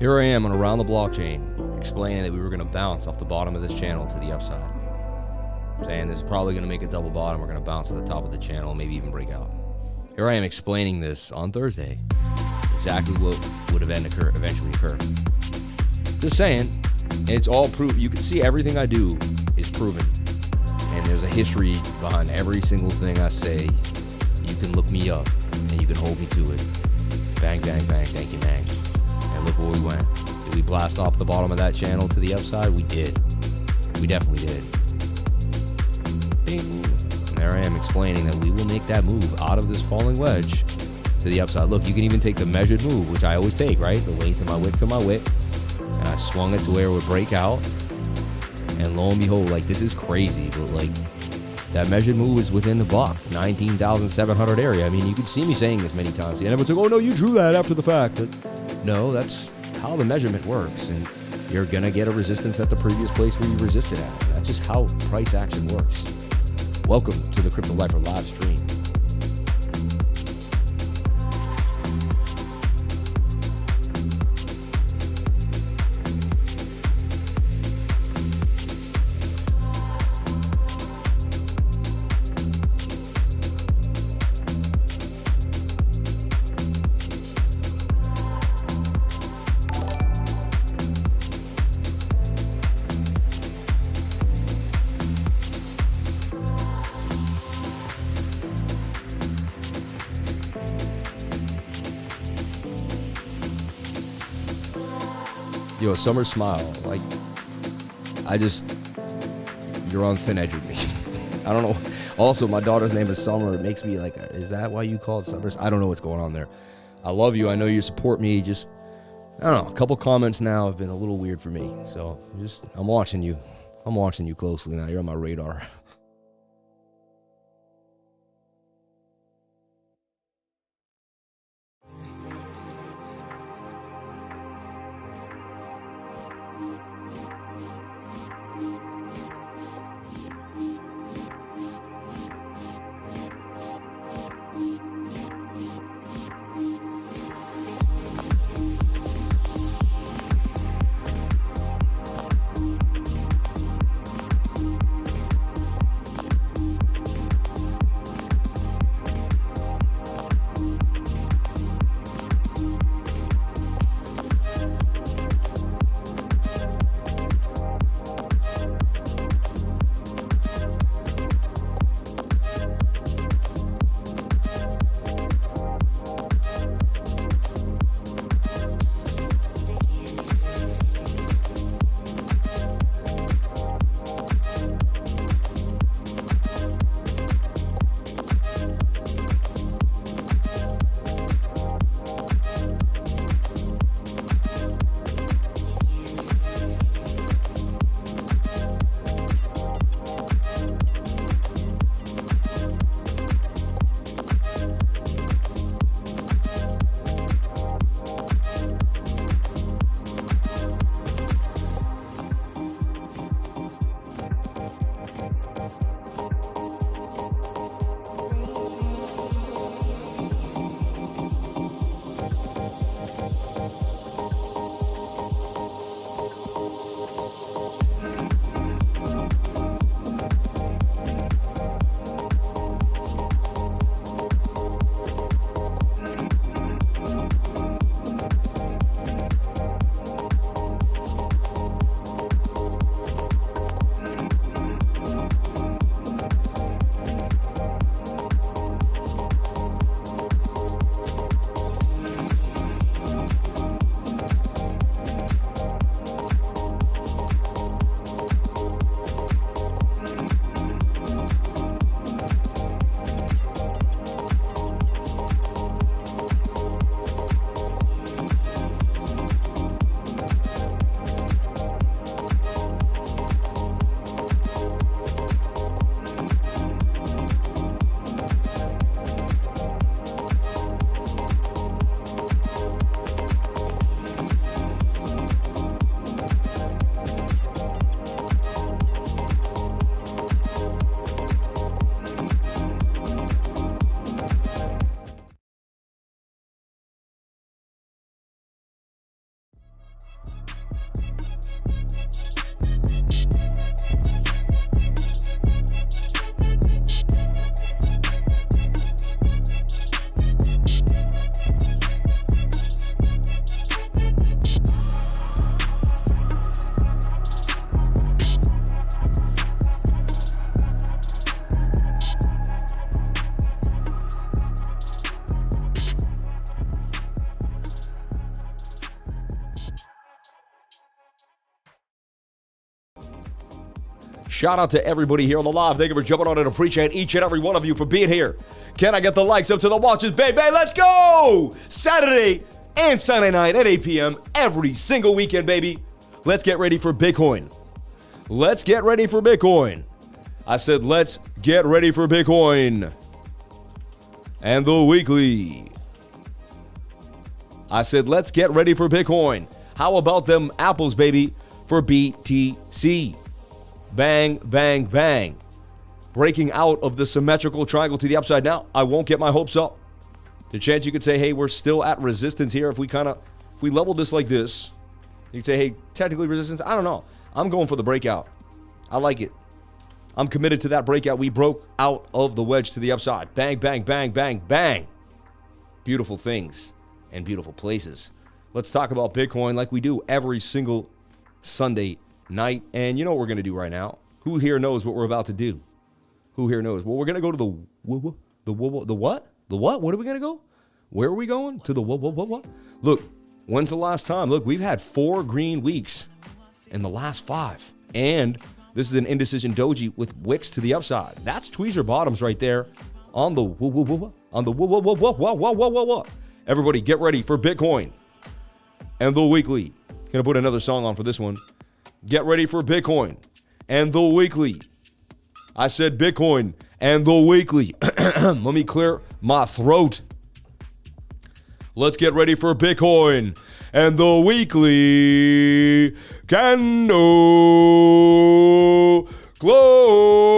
Here I am on Around the Blockchain, explaining that we were going to bounce off the bottom of this channel to the upside. Saying this is probably going to make a double bottom, we're going to bounce to the top of the channel, maybe even break out. Here I am explaining this on Thursday, exactly what would eventually occur. Just saying, it's all proof. You can see everything I do is proven. And there's a history behind every single thing I say. You can look me up, and you can hold me to it. Bang, bang, bang, thank you, man. And look where we went. Did we blast off the bottom of that channel to the upside? We did. We definitely did. Bing. And there I am explaining that we will make that move out of this falling wedge to the upside. Look, you can even take the measured move, which I always take, right? The length of my wick to my wick. And I swung it to where it would break out. And lo and behold, like, this is crazy, but like, that measured move is within the buck, 19,700 area. I mean, you could see me saying this many times. And everyone's like, oh no, you drew that after the fact. But no, that's how the measurement works. And you're gonna get a resistance at the previous place where you resisted at. That's just how price action works. Welcome to the Crypto Lifer live stream. Yo, Summer Smile, like, you're on thin edge with me. I don't know. Also, my daughter's name is Summer. It makes me like, is that why you call it Summer? I don't know what's going on there. I love you. I know you support me. Just, I don't know. A couple comments now have been a little weird for me. So I'm watching you. I'm watching you closely now. You're on my radar. Shout out to everybody here on the live. Thank you for jumping on and appreciate each and every one of you for being here. Can I get the likes up to the watches, baby? Let's go! Saturday and Sunday night at 8 p.m. every single weekend, baby. Let's get ready for Bitcoin. Let's get ready for Bitcoin. I said, let's get ready for Bitcoin. And the weekly. I said, let's get ready for Bitcoin. How about them apples, baby, for BTC? Bang, bang, bang. Breaking out of the symmetrical triangle to the upside. Now, I won't get my hopes up. The chance you could say, hey, we're still at resistance here. If we level this like this, you could say, hey, technically resistance. I don't know. I'm going for the breakout. I like it. I'm committed to that breakout. We broke out of the wedge to the upside. Bang, bang, bang, bang, bang. Beautiful things and beautiful places. Let's talk about Bitcoin like we do every single Sunday night. And you know what we're going to do right now? Who here knows what we're about to do? Who here knows? Well, we're going to go to the what? The what? What are we going to go? Where are we going? To the what? Look, when's the last time? Look, we've had 4 green weeks in the last 5. And this is an indecision doji with wicks to the upside. That's tweezer bottoms right there on the Everybody get ready for Bitcoin and the weekly. Gonna put another song on for this one. Get ready for Bitcoin and the weekly. I said Bitcoin and the weekly. Let me clear my throat. Let's get ready for Bitcoin and the weekly candle close.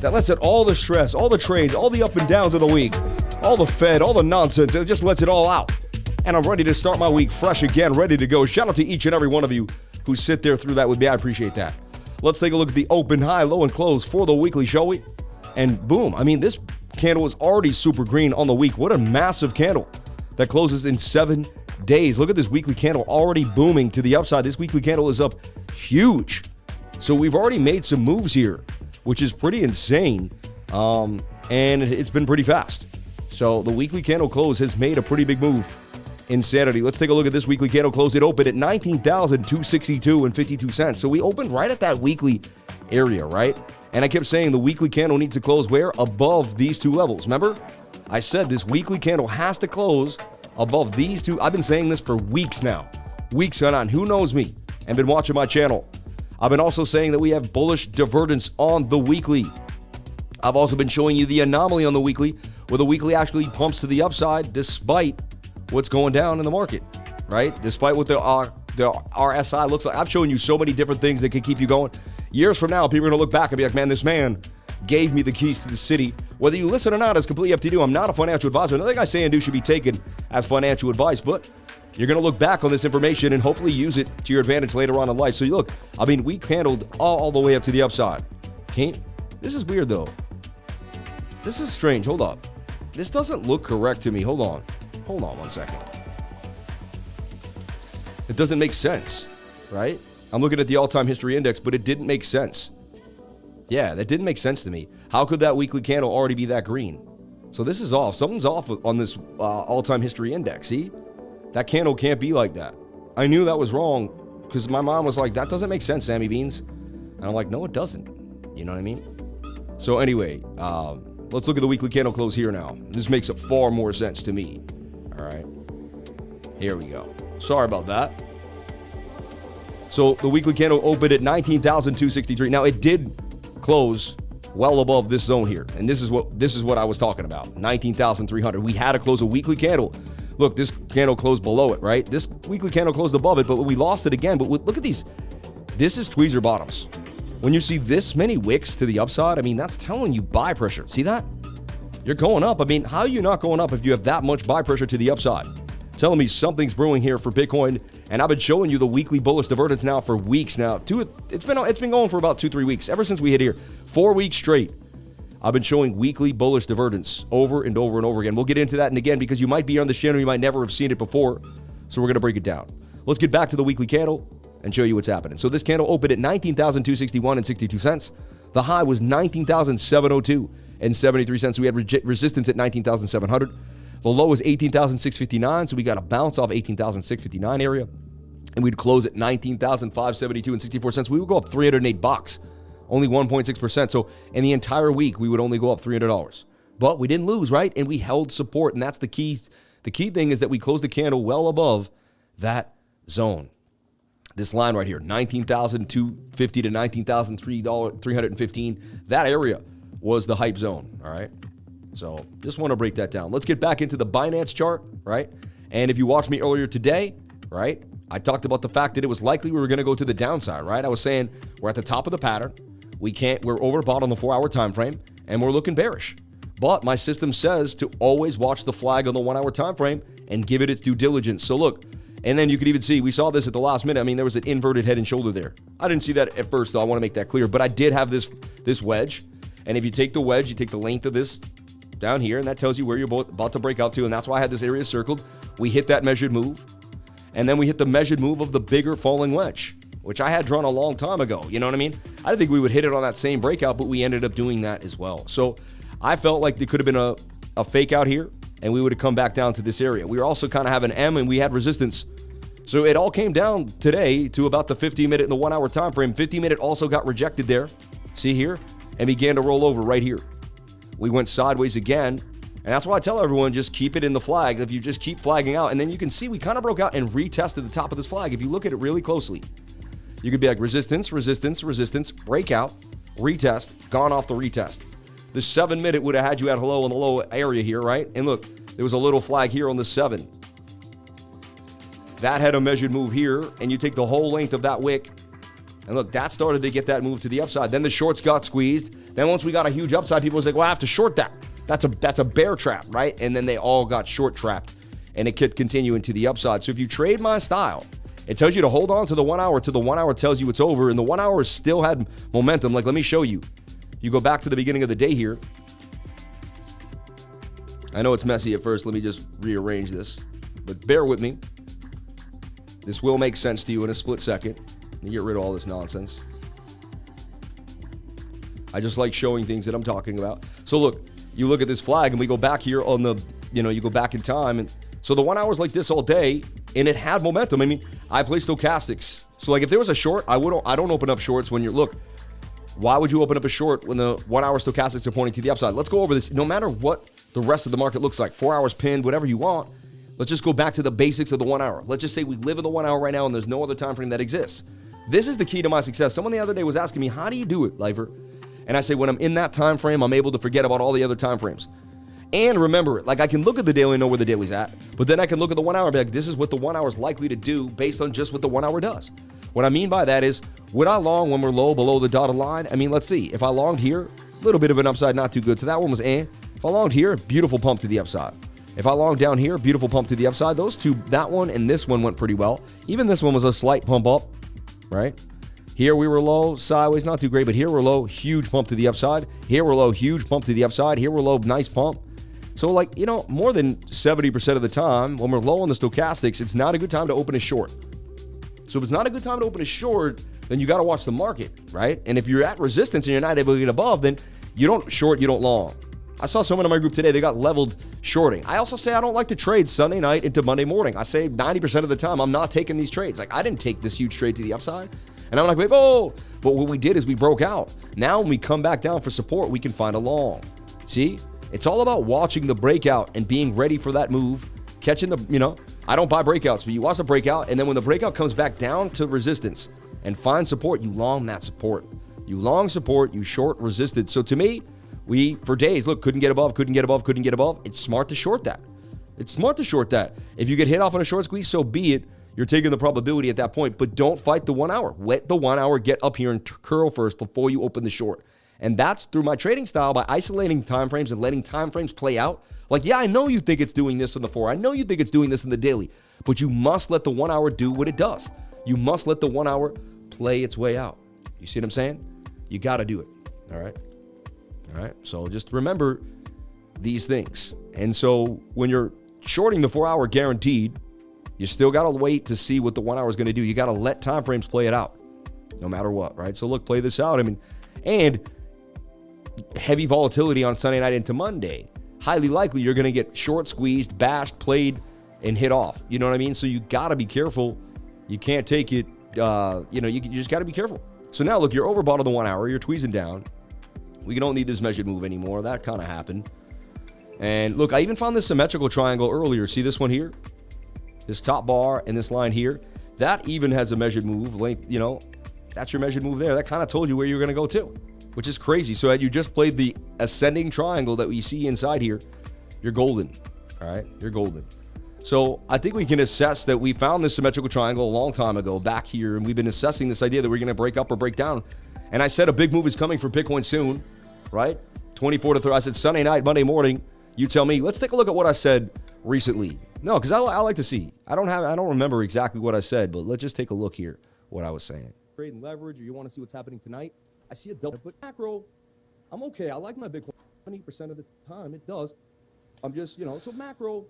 That lets out all the stress, all the trades, all the up and downs of the week, all the Fed, all the nonsense. It just lets it all out. And I'm ready to start my week fresh again, ready to go. Shout out to each and every one of you who sit there through that with me. I appreciate that. Let's take a look at the open, high, low, and close for the weekly, shall we? And boom, I mean, this candle is already super green on the week. What a massive candle that closes in 7 days. Look at this weekly candle already booming to the upside. This weekly candle is up huge. So we've already made some moves here, which is pretty insane, and it's been pretty fast. So the weekly candle close has made a pretty big move. Insanity. Let's take a look at this weekly candle close. It opened at 19,262.52 cents. So we opened right at that weekly area, right? And I kept saying the weekly candle needs to close where? Above these two levels. Remember? I said this weekly candle has to close above these two. I've been saying this for weeks now. Weeks on. Who knows me and been watching my channel? I've been also saying that we have bullish divergence on the weekly. I've also been showing you the anomaly on the weekly, where the weekly actually pumps to the upside despite what's going down in the market, right? Despite what the RSI looks like. I've shown you so many different things that can keep you going. Years from now, people are going to look back and be like, man, this man gave me the keys to the city. Whether you listen or not is completely up to you. I'm not a financial advisor. Nothing I say and do should be taken as financial advice, but you're going to look back on this information and hopefully use it to your advantage later on in life. So look, I mean, we candled all the way up to the upside. This is weird though. This is strange. Hold up. This doesn't look correct to me. Hold on 1 second. It doesn't make sense, right? I'm looking at the all-time history index, but it didn't make sense. Yeah, that didn't make sense to me. How could that weekly candle already be that green? So this is off. Something's off on this all-time history index. See? That candle can't be like that. I knew that was wrong because my mom was like, that doesn't make sense, Sammy Beans. And I'm like, no, it doesn't. You know what I mean? So anyway, let's look at the weekly candle close here now. This makes far more sense to me. All right. Here we go. Sorry about that. So the weekly candle opened at 19,263. Now it did close well above this zone here. And this is what I was talking about. 19,300. We had to close a weekly candle. Look, this candle closed below it, right? This weekly candle closed above it, but we lost it again. But look at these. This is tweezer bottoms. When you see this many wicks to the upside, I mean, that's telling you buy pressure. See that? You're going up. I mean, how are you not going up if you have that much buy pressure to the upside? telling me something's brewing here for Bitcoin, and I've been showing you the weekly bullish divergence now for weeks now. It's been going for about 2-3 weeks, ever since we hit here. 4 weeks straight. I've been showing weekly bullish divergence over and over and over again. We'll get into that and again because you might be on the channel, you might never have seen it before, so we're going to break it down. Let's get back to the weekly candle and show you what's happening. So this candle opened at 19,261 and 62 cents. The high was 19,702 and 73 cents. So we had resistance at 19,700. The low was 18,659. So we got a bounce off 18,659 area, and we'd close at 19,572 and 64 cents. We would go up $308, only 1.6%. So in the entire week, we would only go up $300. But we didn't lose, right? And we held support, and that's the key. The key thing is that we closed the candle well above that zone. This line right here, 19,250 to 19,315, that area was the hype zone, all right? So just want to break that down. Let's get back into the Binance chart, right? And if you watched me earlier today, right, I talked about the fact that it was likely we were going to go to the downside, right? I was saying we're at the top of the pattern. We're overbought on the 4-hour time frame, and we're looking bearish. But my system says to always watch the flag on the 1-hour time frame and give it its due diligence. So look, and then you could even see, we saw this at the last minute. I mean, there was an inverted head and shoulder there. I didn't see that at first, though. I want to make that clear. But I did have this wedge. And if you take the wedge, you take the length of this down here, and that tells you where you're about to break out to. And that's why I had this area circled. We hit that measured move. And then we hit the measured move of the bigger falling wedge, which I had drawn a long time ago. You know what I mean? I didn't think we would hit it on that same breakout, but we ended up doing that as well. So I felt like there could have been a fake out here, and we would have come back down to this area. We were also kind of having M, and we had resistance. So it all came down today to about the 15-minute and the 1-hour time frame. 15-minute also got rejected there, see here, and began to roll over right here. We went sideways again, and that's why I tell everyone, just keep it in the flag. If you just keep flagging out, and then you can see we kind of broke out and retested the top of this flag. If you look at it really closely, you could be like resistance, resistance, resistance, breakout, retest, gone off the retest. The 7-minute would have had you at hello on the low area here, right? And look, there was a little flag here on the 7. That had a measured move here, and you take the whole length of that wick, and look, that started to get that move to the upside. Then the shorts got squeezed. Then once we got a huge upside, people was like, well, I have to short that. That's a bear trap, right? And then they all got short trapped, and it could continue into the upside. So if you trade my style, it tells you to hold on to the 1 hour till the 1 hour tells you it's over, and the 1 hour still had momentum. Like, let me show you. You go back to the beginning of the day here. I know it's messy at first. Let me just rearrange this, but bear with me. This will make sense to you in a split second. Let me get rid of all this nonsense. I just like showing things that I'm talking about. So look, you look at this flag, and we go back here on the, you go back in time. And so the 1 hour's like this all day, and it had momentum. I mean, I play stochastics. So like if there was a short, I don't open up shorts when look, why would you open up a short when the 1 hour stochastics are pointing to the upside? Let's go over this. No matter what the rest of the market looks like, 4 hours pinned, whatever you want, let's just go back to the basics of the 1 hour. Let's just say we live in the 1 hour right now, and there's no other time frame that exists. This is the key to my success. Someone the other day was asking me, how do you do it, Lifer? And I say, when I'm in that time frame, I'm able to forget about all the other time frames and remember it. Like, I can look at the daily and know where the daily's at, but then I can look at the 1 hour and be like, this is what the 1 hour is likely to do based on just what the 1 hour does. What I mean by that is, would I long when we're low below the dotted line? I mean, let's see. If I longed here, a little bit of an upside, not too good. So that one was eh. If I longed here, beautiful pump to the upside. If I longed down here, beautiful pump to the upside. Those two, that one and this one went pretty well. Even this one was a slight pump up, right? Here we were low, sideways, not too great, but here we're low, huge pump to the upside. Here we're low, huge pump to the upside. Here we're low, nice pump. So like, more than 70% of the time, when we're low on the stochastics, it's not a good time to open a short. So if it's not a good time to open a short, then you got to watch the market, right? And if you're at resistance and you're not able to get above, then you don't short, you don't long. I saw someone in my group today, they got leveled shorting. I also say I don't like to trade Sunday night into Monday morning. I say 90% of the time, I'm not taking these trades. Like, I didn't take this huge trade to the upside. And I'm like, oh, but what we did is we broke out. Now when we come back down for support, we can find a long. See? It's all about watching the breakout and being ready for that move, catching the, I don't buy breakouts, but you watch the breakout, and then when the breakout comes back down to resistance and find support, you long that support. You long support, you short resisted. So to me, we, for days, look, couldn't get above, couldn't get above, couldn't get above. It's smart to short that. It's smart to short that. If you get hit off on a short squeeze, so be it. You're taking the probability at that point, but don't fight the 1 hour. Let the 1 hour get up here and curl first before you open the short. And that's through my trading style by isolating time frames and letting time frames play out. Like, yeah, I know you think it's doing this on the 4. I know you think it's doing this in the daily, but you must let the 1 hour do what it does. You must let the 1 hour play its way out. You see what I'm saying? You got to do it. All right. All right. So just remember these things. And so when you're shorting the 4 hour guaranteed, you still got to wait to see what the 1 hour is going to do. You got to let time frames play it out no matter what. Right. So look, play this out. I mean, and heavy volatility on Sunday night into Monday. Highly likely you're going to get short squeezed, bashed, played, and hit off. You know what I mean? So you got to be careful. You can't take it. You just got to be careful. So now look, you're overbought on the 1 hour. You're tweezing down. We don't need this measured move anymore. That kind of happened. And look, I even found this symmetrical triangle earlier. See this one here? This top bar and this line here. That even has a measured move length. You know, that's your measured move there. That kind of told you where you're going to go to, which is crazy. So had you just played the ascending triangle that we see inside here, you're golden. All right, you're golden. So I think we can assess that we found this symmetrical triangle a long time ago back here, and we've been assessing this idea that we're going to break up or break down. And I said a big move is coming for Bitcoin soon, right? 24 to 30. I said Sunday night, Monday morning. You tell me. Let's take a look at what I said recently. No, because I like to see. I don't remember exactly what I said, but let's just take a look here. What I was saying. Trade and leverage, or you want to see what's happening tonight? I see a double, but macro, I'm okay. I like my Bitcoin 20% of the time. It does. I'm just, so macro,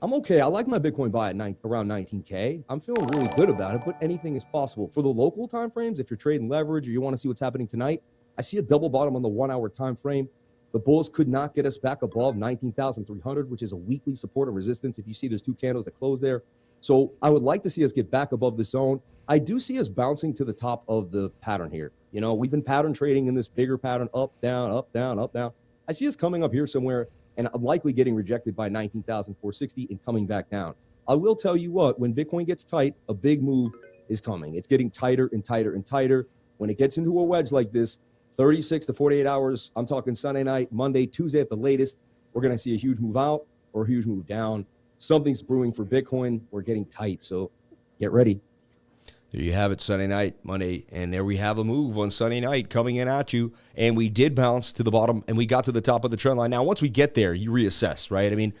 I'm okay. I like my Bitcoin buy at around 19K. I'm feeling really good about it, but anything is possible. For the local time frames, if you're trading leverage or you want to see what's happening tonight, I see a double bottom on the 1 hour time frame. The bulls could not get us back above 19,300, which is a weekly support and resistance. If you see there's two candles that close there. So I would like to see us get back above the zone. I do see us bouncing to the top of the pattern here. We've been pattern trading in this bigger pattern, up, down, up, down, up, down. I see us coming up here somewhere and likely getting rejected by 19,460 and coming back down. I will tell you what, when Bitcoin gets tight, a big move is coming. It's getting tighter and tighter and tighter. When it gets into a wedge like this, 36 to 48 hours, I'm talking Sunday night, Monday, Tuesday at the latest, we're going to see a huge move out or a huge move down. Something's brewing for Bitcoin. We're getting tight, so get ready. There you have it, Sunday night, Monday, and there we have a move on Sunday night coming in at you, and we did bounce to the bottom, and we got to the top of the trend line. Now, once we get there, you reassess, right? I mean,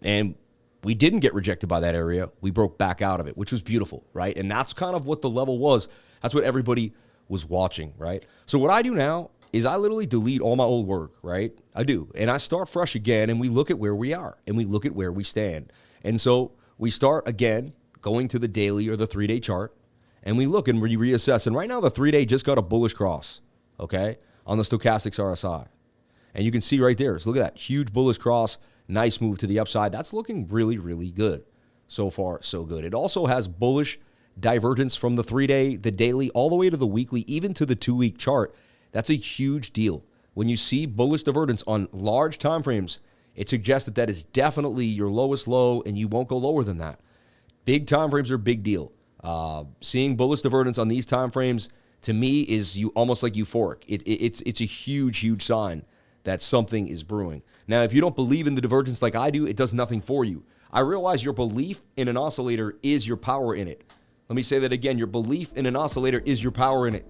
and we didn't get rejected by that area. We broke back out of it, which was beautiful, right? And that's kind of what the level was. That's what everybody was watching, right? So what I do now is I literally delete all my old work, right? I do. And I start fresh again, and we look at where we are, and we look at where we stand. And so we start again going to the daily or the 3-day chart, and we look and we reassess. And right now, the 3-day just got a bullish cross, okay, on the stochastics RSI. And you can see right there, so look at that, huge bullish cross, nice move to the upside. That's looking really, really good. So far, so good. It also has bullish divergence from the 3-day, the daily, all the way to the weekly, even to the 2-week chart. That's a huge deal. When you see bullish divergence on large time frames, it suggests that that is definitely your lowest low, and you won't go lower than that. Big time frames are a big deal. Seeing bullish divergence on these time frames, to me, is almost like euphoric. It's a huge, huge sign that something is brewing. Now, if you don't believe in the divergence like I do, it does nothing for you. I realize your belief in an oscillator is your power in it. Let me say that again. Your belief in an oscillator is your power in it.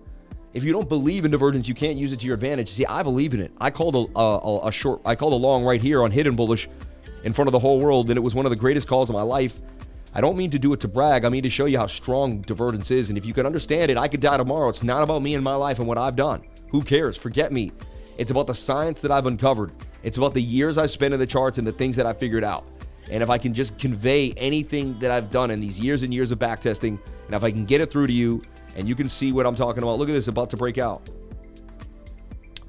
If you don't believe in divergence, you can't use it to your advantage. See, I believe in it. I called a short. I called a long right here on hidden bullish in front of the whole world, and it was one of the greatest calls of my life. I don't mean to do it to brag. I mean to show you how strong divergence is. And if you can understand it, I could die tomorrow. It's not about me and my life and what I've done. Who cares? Forget me. It's about the science that I've uncovered. It's about the years I've spent in the charts and the things that I figured out. And if I can just convey anything that I've done in these years and years of backtesting, and if I can get it through to you, and you can see what I'm talking about. Look at this, about to break out.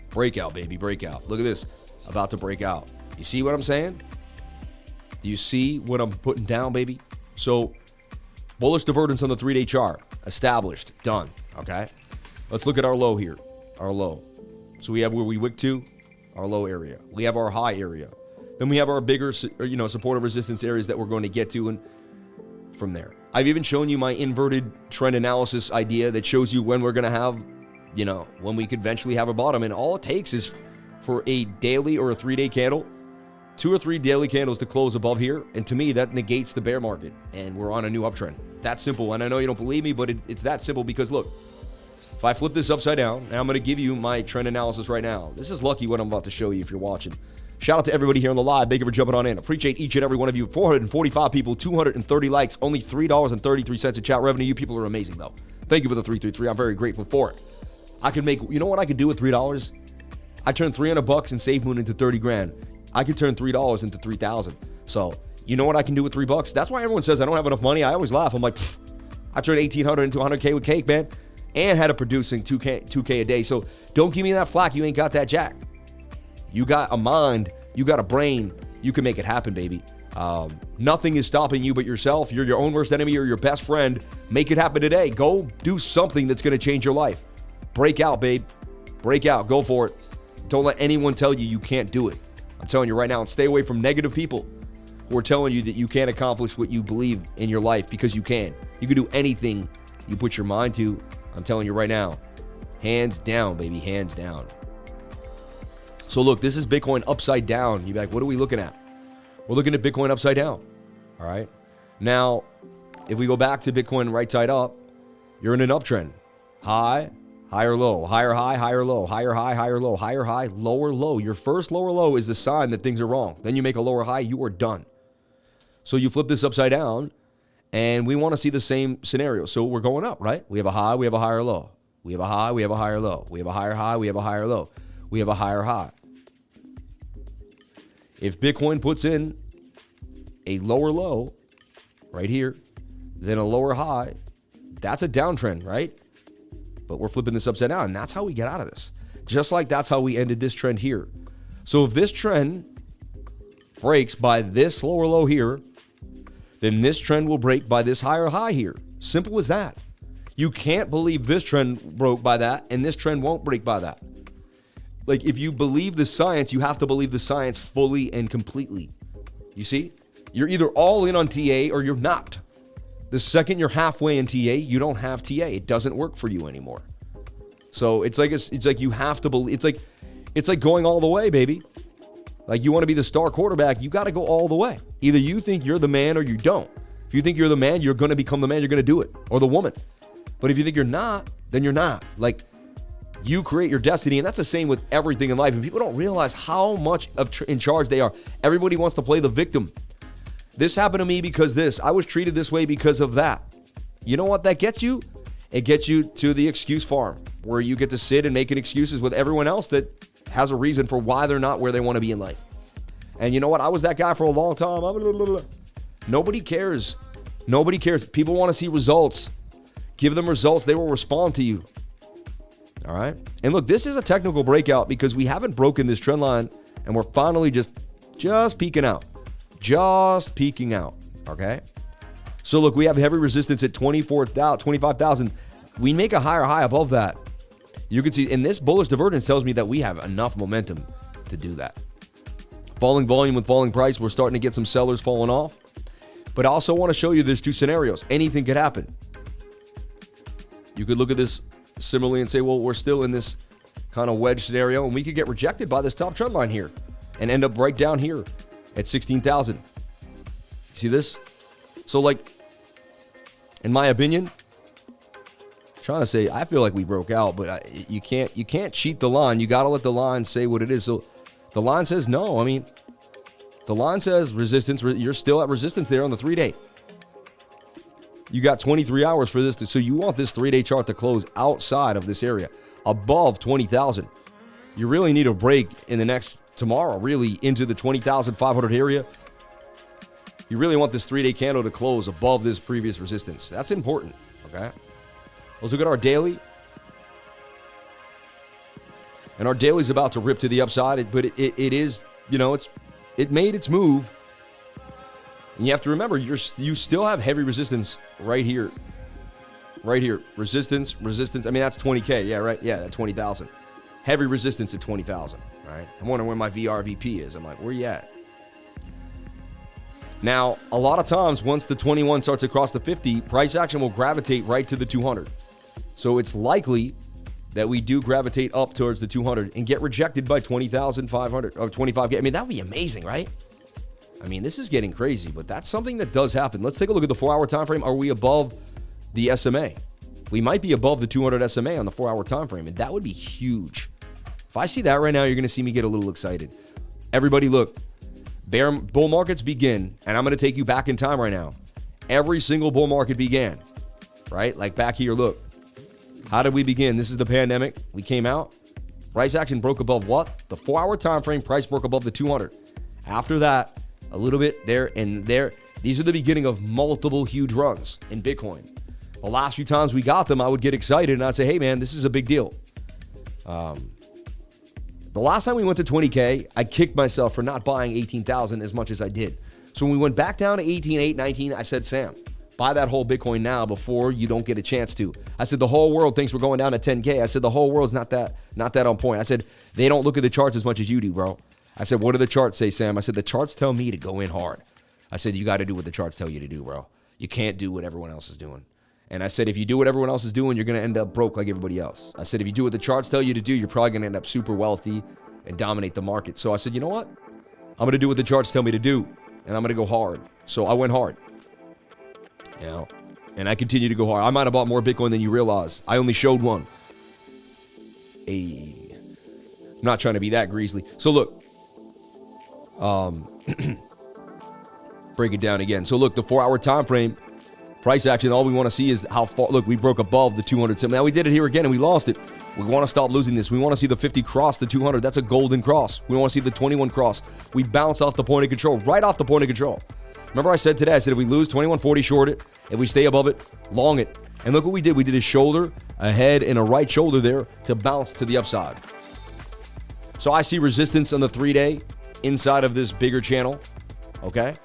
Breakout, baby, breakout. Look at this, about to break out. You see what I'm saying? Do you see what I'm putting down, baby? So, bullish divergence on the 3-day chart. Established, done, okay? Let's look at our low here, our low. So we have where we wick to, our low area. We have our high area. Then we have our bigger, supportive resistance areas that we're going to get to, and from there. I've even shown you my inverted trend analysis idea that shows you when we're going to have, when we could eventually have a bottom. And all it takes is for a daily or a 3-day candle, 2 or 3 daily candles to close above here. And to me, that negates the bear market. And we're on a new uptrend. That simple. And I know you don't believe me, but it's that simple because look, If I flip this upside down, now I'm going to give you my trend analysis right now. This is lucky what I'm about to show you if you're watching. Shout out to everybody here on the live. Thank you for jumping on in. Appreciate each and every one of you. 445 people, 230 likes, only $3.33 in chat revenue. You people are amazing, though. Thank you for the 333. I'm very grateful for it. I could make, you know what I could do with $3? I turn $300 and Save Moon into 30 grand. I could turn $3 into 3,000. So, you know what I can do with $3? That's why everyone says I don't have enough money. I always laugh. I'm like, I turned 1,800 into 100K with cake, man. And had a producing 2K a day. So don't give me that flack. You ain't got that jack. You got a mind. You got a brain. You can make it happen, baby. Nothing is stopping you but yourself. You're your own worst enemy or your best friend. Make it happen today. Go do something that's going to change your life. Break out, babe. Break out. Go for it. Don't let anyone tell you you can't do it. I'm telling you right now, and stay away from negative people who are telling you that you can't accomplish what you believe in your life, because you can. You can do anything you put your mind to. I'm telling you right now, hands down, baby, hands down. So look, this is Bitcoin upside down. You're like, what are we looking at? We're looking at Bitcoin upside down, all right? Now, if we go back to Bitcoin right side up, you're in an uptrend. High, higher low, higher high, higher low, higher high, higher low, higher high, lower low. Your first lower low is the sign that things are wrong. Then you make a lower high, you are done. So you flip this upside down, and we want to see the same scenario. So we're going up, right? We have a high, we have a higher low. We have a high, we have a higher low. We have a higher high, we have a higher low. We have a higher high. If Bitcoin puts in a lower low right here, then a lower high, that's a downtrend, right? But we're flipping this upside down, and that's how we get out of this. Just like that's how we ended this trend here. So if this trend breaks by this lower low here, then this trend will break by this higher high here. Simple as that. You can't believe this trend broke by that, and this trend won't break by that. Like, if you believe the science, you have to believe the science fully and completely. You see? You're either all in on TA or you're not. The second you're halfway in TA, you don't have TA. It doesn't work for you anymore. So it's like you have to believe. It's like going all the way, baby. Like, you want to be the star quarterback, you got to go all the way. Either you think you're the man or you don't. If you think you're the man, you're going to become the man, you're going to do it, or the woman. But if you think you're not, then you're not. Like, you create your destiny, and that's the same with everything in life. And people don't realize how much in charge they are. Everybody wants to play the victim. This happened to me because this. I was treated this way because of that. You know what that gets you? It gets you to the excuse farm, where you get to sit and making excuses with everyone else that has a reason for why they're not where they want to be in life. And you know what? I was that guy for a long time. Nobody cares. Nobody cares. People want to see results. Give them results. They will respond to you. All right? And look, this is a technical breakout because we haven't broken this trend line, and we're finally just peeking out. Just peeking out. Okay? So look, we have heavy resistance at 25,000. We make a higher high above that. You can see, and this bullish divergence tells me that we have enough momentum to do that. Falling volume with falling price, we're starting to get some sellers falling off. But I also want to show you there's two scenarios. Anything could happen. You could look at this similarly and say, well, we're still in this kind of wedge scenario, and we could get rejected by this top trend line here and end up right down here at 16,000. See this? So, like, in my opinion, trying to say, I feel like we broke out, but you can't cheat the line. You got to let the line say what it is. So the line says no. I mean, the line says resistance. You're still at resistance there on the 3-day. You got 23 hours for this. So you want this 3-day chart to close outside of this area, above 20,000. You really need a break in the next tomorrow, really into the 20,500 area. You really want this 3-day candle to close above this previous resistance. That's important, okay? Let's look at our daily. And our daily is about to rip to the upside, but it is, you know, it made its move. And you have to remember, you still have heavy resistance right here. Right here. Resistance. I mean, that's 20K. Yeah, right? Yeah, that's 20,000. Heavy resistance at 20,000, right? I'm wondering where my VRVP is. I'm like, where you at? Now, a lot of times, once the 21 starts to cross the 50, price action will gravitate right to the 200. So it's likely that we do gravitate up towards the 200 and get rejected by 20,500 or 25K. I mean, that would be amazing, right? I mean, this is getting crazy, but that's something that does happen. Let's take a look at the 4-hour time frame. Are we above the SMA? We might be above the 200 SMA on the 4-hour time frame, and that would be huge. If I see that right now, you're going to see me get a little excited. Everybody, look. Bull markets begin, and I'm going to take you back in time right now. Every single bull market began, right? Like back here, look. How did we begin? This is the pandemic. We came out. Price action broke above what? The 4-hour time frame, price broke above the 200. After that, a little bit there and there. These are the beginning of multiple huge runs in Bitcoin. The last few times we got them, I would get excited and I'd say, hey man, this is a big deal. The last time we went to 20K, I kicked myself for not buying 18,000 as much as I did. So when we went back down to 18,800, 19, I said, Sam, buy that whole Bitcoin now before you don't get a chance to. I said, the whole world thinks we're going down to 10K. I said, the whole world's not that on point. I said, they don't look at the charts as much as you do, bro. I said, what do the charts say, Sam? I said, the charts tell me to go in hard. I said, you got to do what the charts tell you to do, bro. You can't do what everyone else is doing. And I said, if you do what everyone else is doing, you're going to end up broke like everybody else. I said, if you do what the charts tell you to do, you're probably going to end up super wealthy and dominate the market. So I said, you know what? I'm going to do what the charts tell me to do, and I'm going to go hard. So I went hard, you know, and I continue to go hard. I might have bought more Bitcoin than you realize. I only showed one. I'm not trying to be that greasy. So look, break it down again. So look, the 4-hour time frame, price action, all we want to see is how far. Look, we broke above the 200. Now we did it here again, and we lost it. We want to stop losing this. We want to see the 50 cross the 200. That's a golden cross. We want to see the 21 cross. We bounce off the point of control, right off the point of control. Remember I said today, I said if we lose 2140, short it. If we stay above it, long it. And look what we did. We did a shoulder, a head, and a right shoulder there to bounce to the upside. So I see resistance on the 3-day inside of this bigger channel. Okay?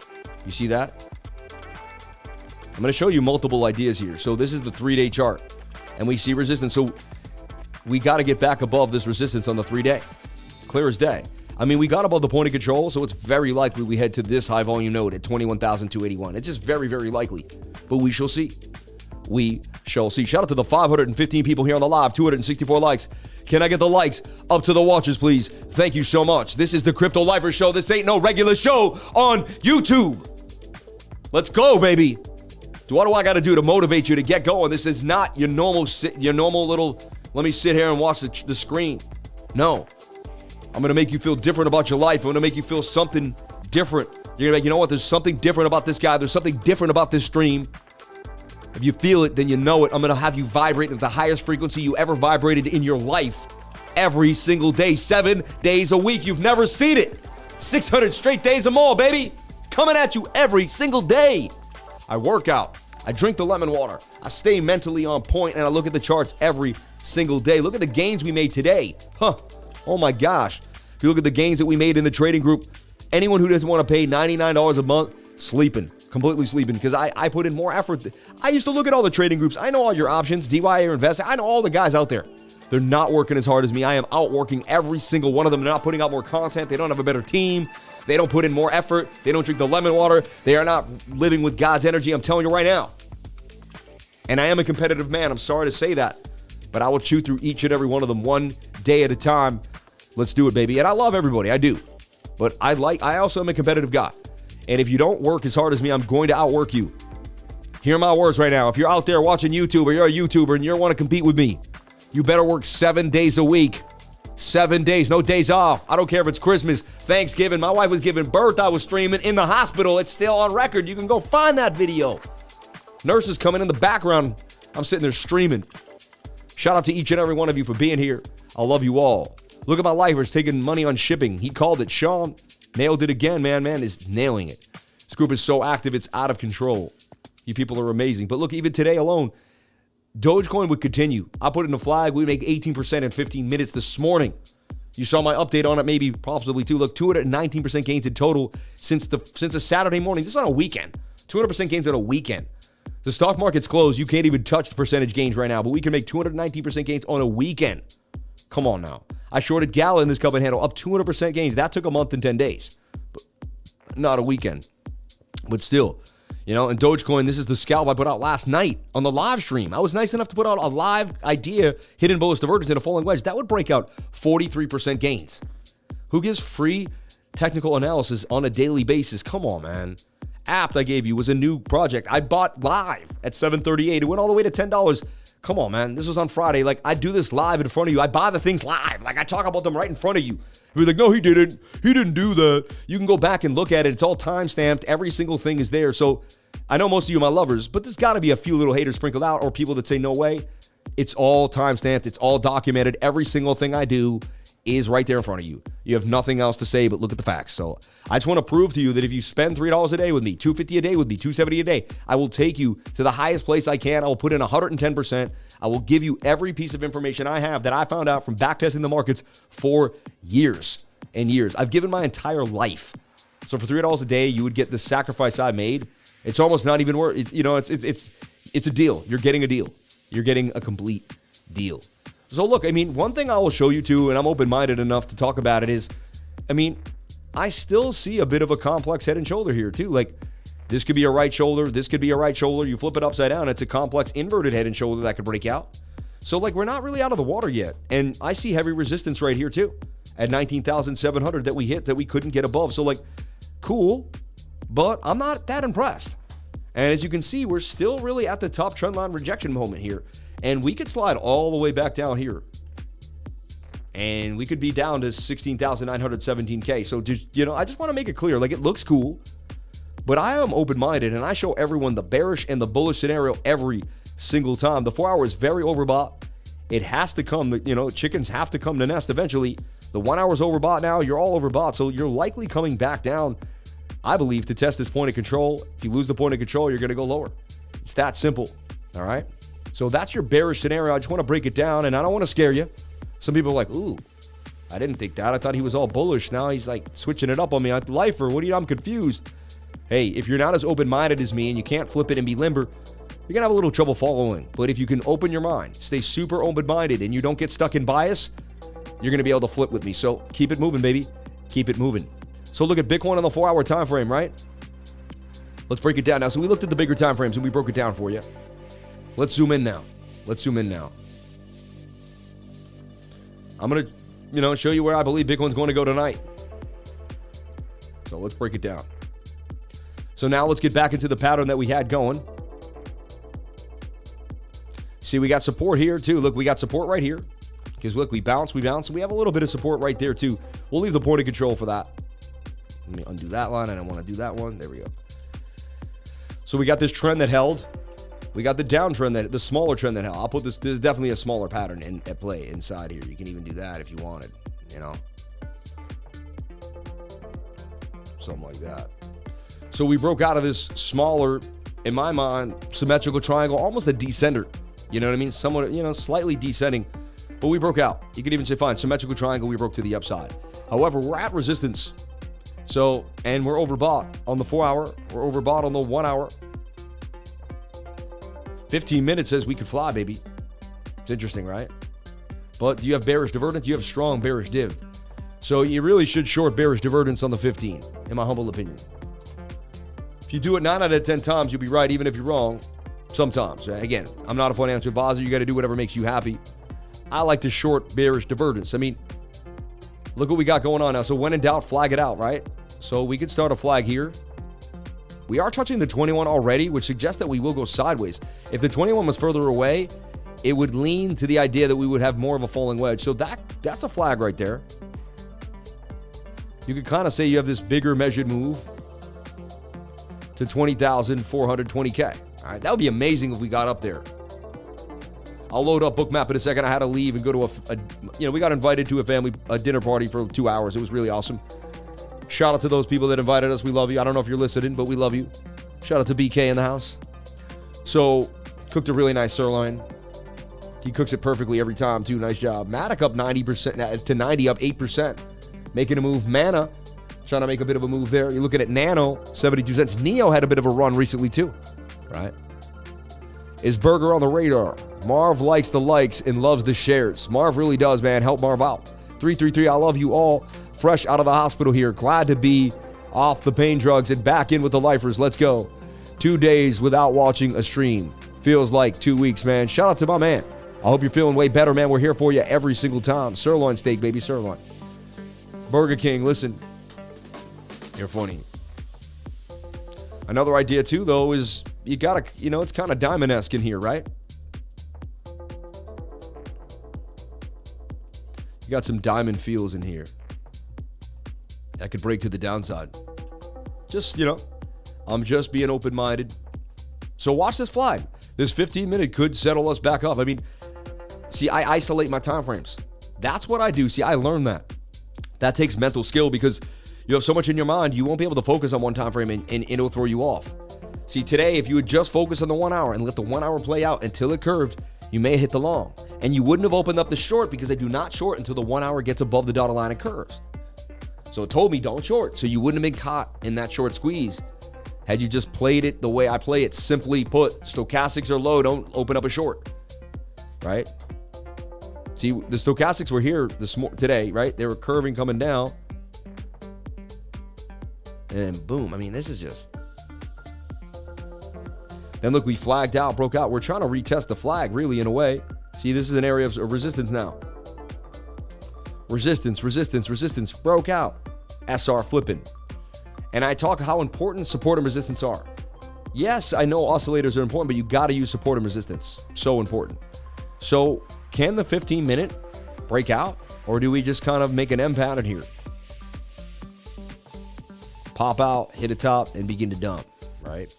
You see that? I'm going to show you multiple ideas here. So this is the 3-day chart, and we see resistance. So we got to get back above this resistance on the 3-day. Clear as day. I mean, we got above the point of control, so it's very likely we head to this high volume node at 21,281. It's just very, very likely. But we shall see. We shall see. Shout out to the 515 people here on the live, 264 likes. Can I get the likes up to the watchers, please? Thank you so much. This is the Crypto Lifer Show. This ain't no regular show on YouTube. Let's go, baby. What do I got to do to motivate you to get going? This is not your normal little, let me sit here and watch the screen. No. I'm going to make you feel different about your life. I'm going to make you feel something different. You're going to be like, you know what? There's something different about this guy. There's something different about this stream. If you feel it, then you know it. I'm going to have you vibrate at the highest frequency you ever vibrated in your life every single day, 7 days a week. You've never seen it. 600 straight days or more, baby. Coming at you every single day. I work out. I drink the lemon water. I stay mentally on point, and I look at the charts every single day. Look at the gains we made today. Oh my gosh. If you look at the gains that we made in the trading group, anyone who doesn't want to pay $99 a month, sleeping, completely sleeping, because I put in more effort. I used to look at all the trading groups. I know all your options, DYA or Invest. I know all the guys out there. They're not working as hard as me. I am outworking every single one of them. They're not putting out more content. They don't have a better team. They don't put in more effort. They don't drink the lemon water. They are not living with God's energy. I'm telling you right now. And I am a competitive man. I'm sorry to say that. But I will chew through each and every one of them one day at a time. Let's do it, baby. And I love everybody. I do. But I also am a competitive guy. And if you don't work as hard as me, I'm going to outwork you. Hear my words right now. If you're out there watching YouTube or you're a YouTuber and you want to compete with me, you better work 7 days a week. 7 days, no days off. I don't care if it's Christmas, Thanksgiving. My wife was giving birth. I was streaming in the hospital. It's still on record. You can go find that video. Nurses coming in the background. I'm sitting there streaming. Shout out to each and every one of you for being here. I love you all. Look at my lifers taking money on shipping. He called it. Sean nailed it again, man. Man is nailing it. This group is so active, it's out of control. You people are amazing. But look, even today alone, Dogecoin would continue. I put in a flag. We make 18% in 15 minutes this morning. You saw my update on it, maybe possibly too. Look, 219% gains in total since a Saturday morning. This is on a weekend. 200% gains on a weekend. The stock market's closed. You can't even touch the percentage gains right now, but we can make 219% gains on a weekend. Come on now. I shorted Gala in this cup and handle up 200% gains. That took a month and 10 days, but not a weekend. But still, you know, and Dogecoin, this is the scalp I put out last night on the live stream. I was nice enough to put out a live idea, hidden bullish divergence in a falling wedge. That would break out 43% gains. Who gives free technical analysis on a daily basis? Come on, man. Apt I gave you was a new project. I bought live at $7.38. It went all the way to $10. Come on, man. This was on Friday. Like, I do this live in front of you. I buy the things live. Like, I talk about them right in front of you. You're like, no, he didn't. He didn't do that. You can go back and look at it. It's all time-stamped. Every single thing is there. So I know most of you are my lovers, but there's got to be a few little haters sprinkled out or people that say, no way. It's all time-stamped. It's all documented. Every single thing I do is right there in front of you. You have nothing else to say but look at the facts. So I just want to prove to you that if you spend $3 a day with me, $250 a day with me, $270 a day, I will take you to the highest place I can. I will put in 110%. I will give you every piece of information I have that I found out from backtesting the markets for years and years. I've given my entire life. So for $3 a day, you would get the sacrifice I made. It's almost not even worth it. It's a deal. You're getting a deal. You're getting a complete deal. So look, I mean, one thing I will show you too, and I'm open-minded enough to talk about it is, I mean, I still see a bit of a complex head and shoulder here too. Like, this could be a right shoulder. This could be a right shoulder. You flip it upside down. It's a complex inverted head and shoulder that could break out. So like, we're not really out of the water yet. And I see heavy resistance right here too at 19,700 that we hit that we couldn't get above. So like, cool, but I'm not that impressed. And as you can see, we're still really at the top trend line rejection moment here. And we could slide all the way back down here. And we could be down to 16,917K. So just, I just want to make it clear. Like, it looks cool, but I am open-minded and I show everyone the bearish and the bullish scenario every single time. The 4 hour is very overbought. It has to come, chickens have to come to nest eventually. The 1 hour is overbought now. You're all overbought. So you're likely coming back down, I believe, to test this point of control. If you lose the point of control, you're going to go lower. It's that simple. All right. So that's your bearish scenario. I just want to break it down, and I don't want to scare you. Some people are like, ooh, I didn't think that. I thought he was all bullish. Now he's like switching it up on me. Lifer, I'm confused. Hey, if you're not as open-minded as me and you can't flip it and be limber, you're going to have a little trouble following. But if you can open your mind, stay super open-minded, and you don't get stuck in bias, you're going to be able to flip with me. So keep it moving, baby. Keep it moving. So look at Bitcoin on the 4 hour time frame, right? Let's break it down now. So we looked at the bigger time frames and we broke it down for you. Let's zoom in now. I'm going to, show you where I believe Bitcoin's going to go tonight. So let's break it down. So now let's get back into the pattern that we had going. See, we got support here too. Look, we got support right here. Because look, we bounce. We have a little bit of support right there too. We'll leave the point of control for that. Let me undo that line. I don't want to do that one. There we go. So we got this trend that held. We got the downtrend, the smaller trend that held. I'll put this is definitely a smaller pattern at play inside here. You can even do that if you wanted, Something like that. So we broke out of this smaller, in my mind, symmetrical triangle, almost a descender. You know what I mean? Somewhat, slightly descending. But we broke out. You could even say, fine, symmetrical triangle, we broke to the upside. However, we're at resistance. So, and we're overbought on the 4 hour. We're overbought on the 1 hour. 15 minutes says we could fly, baby. It's interesting, right? But do you have bearish divergence? You have strong bearish div. So you really should short bearish divergence on the 15, in my humble opinion. If you do it 9 out of 10 times, you'll be right, even if you're wrong. Sometimes. Again, I'm not a financial advisor. You got to do whatever makes you happy. I like to short bearish divergence. I mean, look what we got going on now. So when in doubt, flag it out, right? So we could start a flag here. We are touching the 21 already, which suggests that we will go sideways. If the 21 was further away, it would lean to the idea that we would have more of a falling wedge. So that's a flag right there. You could kind of say you have this bigger measured move to 20,420K. All right, that would be amazing if we got up there. I'll load up Bookmap in a second. I had to leave and go to we got invited to a dinner party for 2 hours. It was really awesome. Shout out to those people that invited us. We love you. I don't know if you're listening, but we love you. Shout out to BK in the house. So, cooked a really nice sirloin. He cooks it perfectly every time, too. Nice job. MATIC up 90% to 90, up 8%. Making a move. Mana, trying to make a bit of a move there. You're looking at Nano, 72 cents. Neo had a bit of a run recently, too. Right? Is Burger on the radar? Marv likes the likes and loves the shares. Marv really does, man. Help Marv out. 333, I love you all. Fresh out of the hospital here. Glad to be off the pain drugs and back in with the lifers. Let's go. 2 days without watching a stream. Feels like 2 weeks, man. Shout out to my man. I hope you're feeling way better, man. We're here for you every single time. Sirloin steak, baby. Sirloin. Burger King, listen. You're funny. Another idea, too, though, is you gotta, it's kind of diamond-esque in here, right? got some diamond feels in here that could break to the downside. Just, I'm just being open-minded. So watch this flag. This 15-minute could settle us back up. I mean, see, I isolate my time frames. That's what I do. See, I learned that. That takes mental skill because you have so much in your mind, you won't be able to focus on one time frame and it'll throw you off. See, today, if you would just focus on the 1 hour and let the 1 hour play out until it curved, you may hit the long. And you wouldn't have opened up the short because I do not short until the 1 hour gets above the dotted line and curves. So it told me don't short. So you wouldn't have been caught in that short squeeze had you just played it the way I play it. Simply put, stochastics are low, don't open up a short, right? See, the stochastics were here today, right? They were curving coming down. And boom, I mean, this is just... Then look, we flagged out, broke out. We're trying to retest the flag, really, in a way. See, this is an area of resistance now. Resistance, broke out. SR flipping. And I talk how important support and resistance are. Yes, I know oscillators are important, but you got to use support and resistance. So important. So can the 15-minute break out? Or do we just kind of make an M pattern here? Pop out, hit a top, and begin to dump, right?